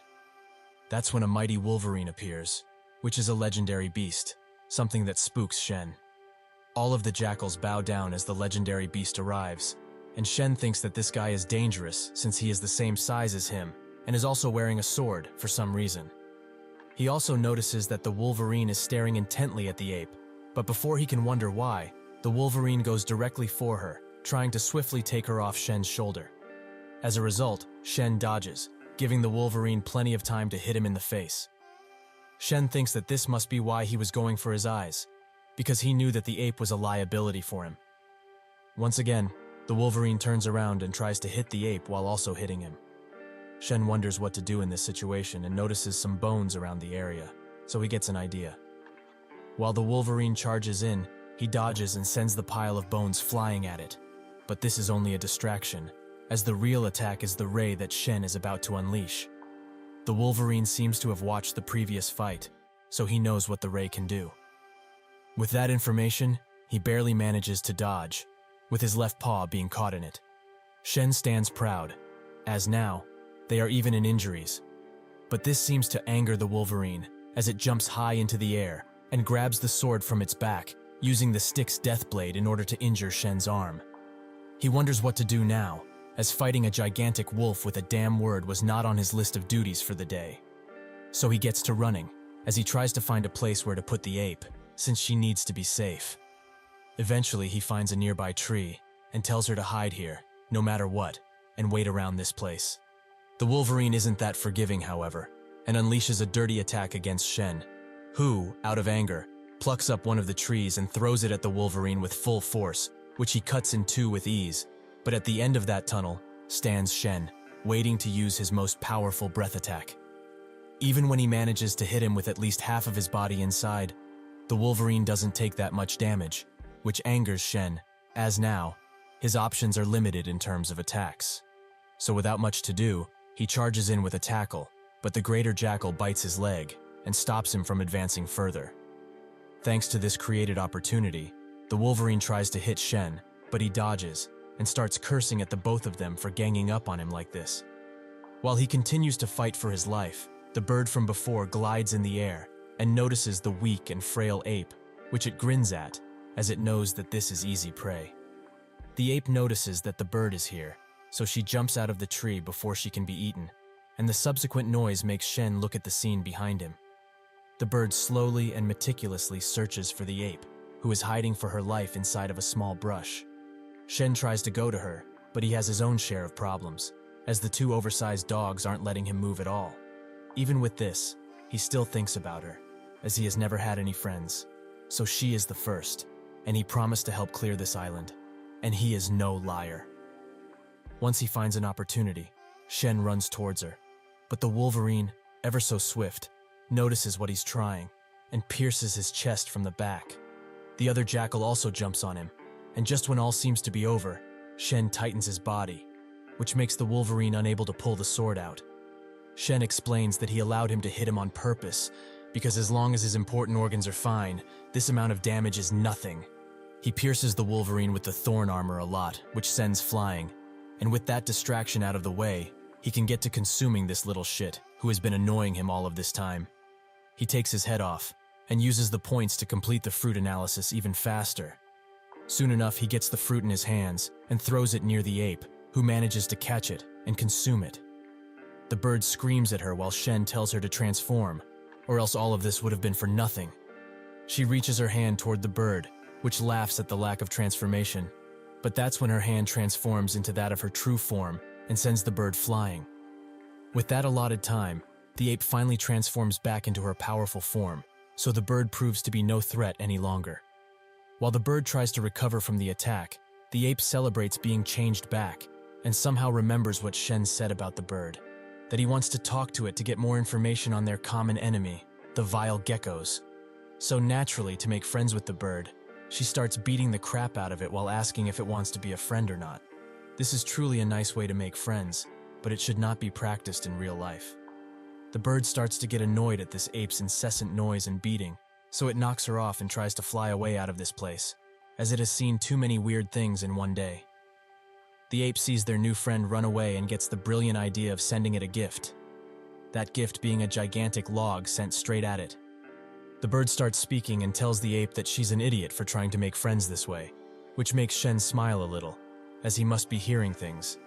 Speaker 1: That's when a mighty wolverine appears, which is a legendary beast, something that spooks Shen. All of the jackals bow down as the legendary beast arrives, and Shen thinks that this guy is dangerous since he is the same size as him and is also wearing a sword for some reason. He also notices that the wolverine is staring intently at the ape, but before he can wonder why, the wolverine goes directly for her, trying to swiftly take her off Shen's shoulder. As a result, Shen dodges, giving the wolverine plenty of time to hit him in the face. Shen thinks that this must be why he was going for his eyes, because he knew that the ape was a liability for him. Once again, the wolverine turns around and tries to hit the ape while also hitting him. Shen wonders what to do in this situation and notices some bones around the area, so he gets an idea. While the wolverine charges in, he dodges and sends the pile of bones flying at it. But this is only a distraction, as the real attack is the ray that Shen is about to unleash. The wolverine seems to have watched the previous fight, so he knows what the ray can do. With that information, he barely manages to dodge, with his left paw being caught in it. Shen stands proud, as now, they are even in injuries. But this seems to anger the wolverine, as it jumps high into the air and grabs the sword from its back, using the stick's death blade in order to injure Shen's arm. He wonders what to do now, as fighting a gigantic wolf with a damn word was not on his list of duties for the day. So he gets to running, as he tries to find a place where to put the ape, since she needs to be safe. Eventually he finds a nearby tree, and tells her to hide here, no matter what, and wait around this place. The wolverine isn't that forgiving, however, and unleashes a dirty attack against Shen, who, out of anger, plucks up one of the trees and throws it at the wolverine with full force, which he cuts in two with ease. But at the end of that tunnel stands Shen, waiting to use his most powerful breath attack. Even when he manages to hit him with at least half of his body inside, the wolverine doesn't take that much damage, which angers Shen, as now, his options are limited in terms of attacks. So without much to do, he charges in with a tackle, but the greater jackal bites his leg and stops him from advancing further. Thanks to this created opportunity, the wolverine tries to hit Shen, but he dodges and starts cursing at the both of them for ganging up on him like this. While he continues to fight for his life, the bird from before glides in the air and notices the weak and frail ape, which it grins at, as it knows that this is easy prey. The ape notices that the bird is here, so she jumps out of the tree before she can be eaten, and the subsequent noise makes Shen look at the scene behind him. The bird slowly and meticulously searches for the ape, who is hiding for her life inside of a small brush. Shen tries to go to her, but he has his own share of problems, as the two oversized dogs aren't letting him move at all. Even with this, he still thinks about her, as he has never had any friends. So she is the first, and he promised to help clear this island, and he is no liar. Once he finds an opportunity, Shen runs towards her, but the wolverine, ever so swift, notices what he's trying and pierces his chest from the back. The other jackal also jumps on him, and just when all seems to be over, Shen tightens his body, which makes the wolverine unable to pull the sword out. Shen explains that he allowed him to hit him on purpose, because as long as his important organs are fine, this amount of damage is nothing. He pierces the wolverine with the thorn armor a lot, which sends flying, and with that distraction out of the way, he can get to consuming this little shit, who has been annoying him all of this time. He takes his head off, and uses the points to complete the fruit analysis even faster. Soon enough, he gets the fruit in his hands and throws it near the ape, who manages to catch it and consume it. The bird screams at her while Shen tells her to transform, or else all of this would have been for nothing. She reaches her hand toward the bird, which laughs at the lack of transformation, but that's when her hand transforms into that of her true form and sends the bird flying. With that allotted time, the ape finally transforms back into her powerful form, so the bird proves to be no threat any longer. While the bird tries to recover from the attack, the ape celebrates being changed back and somehow remembers what Shen said about the bird, that he wants to talk to it to get more information on their common enemy, the vile geckos. So naturally, to make friends with the bird, she starts beating the crap out of it while asking if it wants to be a friend or not. This is truly a nice way to make friends, but it should not be practiced in real life. The bird starts to get annoyed at this ape's incessant noise and beating, so it knocks her off and tries to fly away out of this place, as it has seen too many weird things in one day. The ape sees their new friend run away and gets the brilliant idea of sending it a gift. That gift being a gigantic log sent straight at it. The bird starts speaking and tells the ape that she's an idiot for trying to make friends this way, which makes Shen smile a little, as he must be hearing things.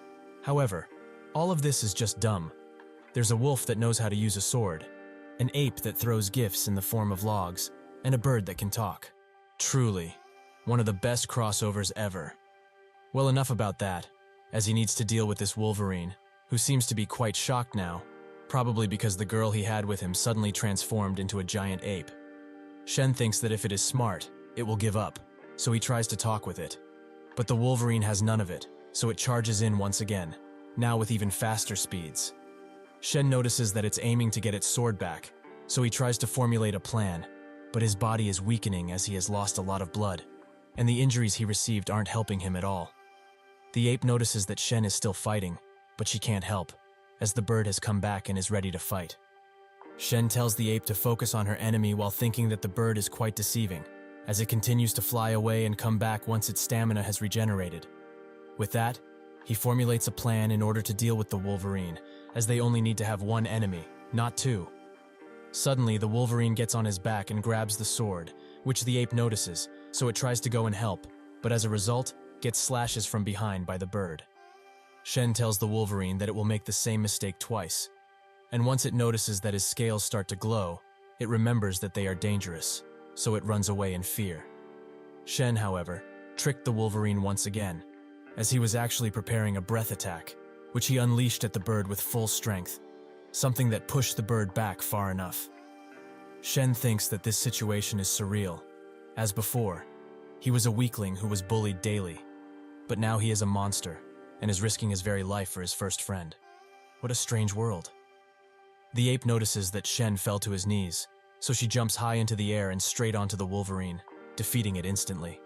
Speaker 1: However, all of this is just dumb. There's a wolf that knows how to use a sword, an ape that throws gifts in the form of logs, and a bird that can talk. Truly, one of the best crossovers ever. Well, enough about that, as he needs to deal with this wolverine, who seems to be quite shocked now, probably because the girl he had with him suddenly transformed into a giant ape. Shen thinks that if it is smart, it will give up, so he tries to talk with it. But the wolverine has none of it, so it charges in once again, now with even faster speeds. Shen notices that it's aiming to get its sword back, so he tries to formulate a plan, but his body is weakening as he has lost a lot of blood, and the injuries he received aren't helping him at all. The ape notices that Shen is still fighting, but she can't help, as the bird has come back and is ready to fight. Shen tells the ape to focus on her enemy while thinking that the bird is quite deceiving, as it continues to fly away and come back once its stamina has regenerated. With that, he formulates a plan in order to deal with the wolverine, as they only need to have one enemy, not two. Suddenly, the wolverine gets on his back and grabs the sword, which the ape notices, so it tries to go and help, but as a result, gets slashes from behind by the bird. Shen tells the wolverine that it will make the same mistake twice, and once it notices that his scales start to glow, it remembers that they are dangerous, so it runs away in fear. Shen, however, tricked the wolverine once again, as he was actually preparing a breath attack, which he unleashed at the bird with full strength, something that pushed the bird back far enough. Shen thinks that this situation is surreal. As before, he was a weakling who was bullied daily, but now he is a monster and is risking his very life for his first friend. What a strange world. The ape notices that Shen fell to his knees, so she jumps high into the air and straight onto the wolverine, defeating it instantly.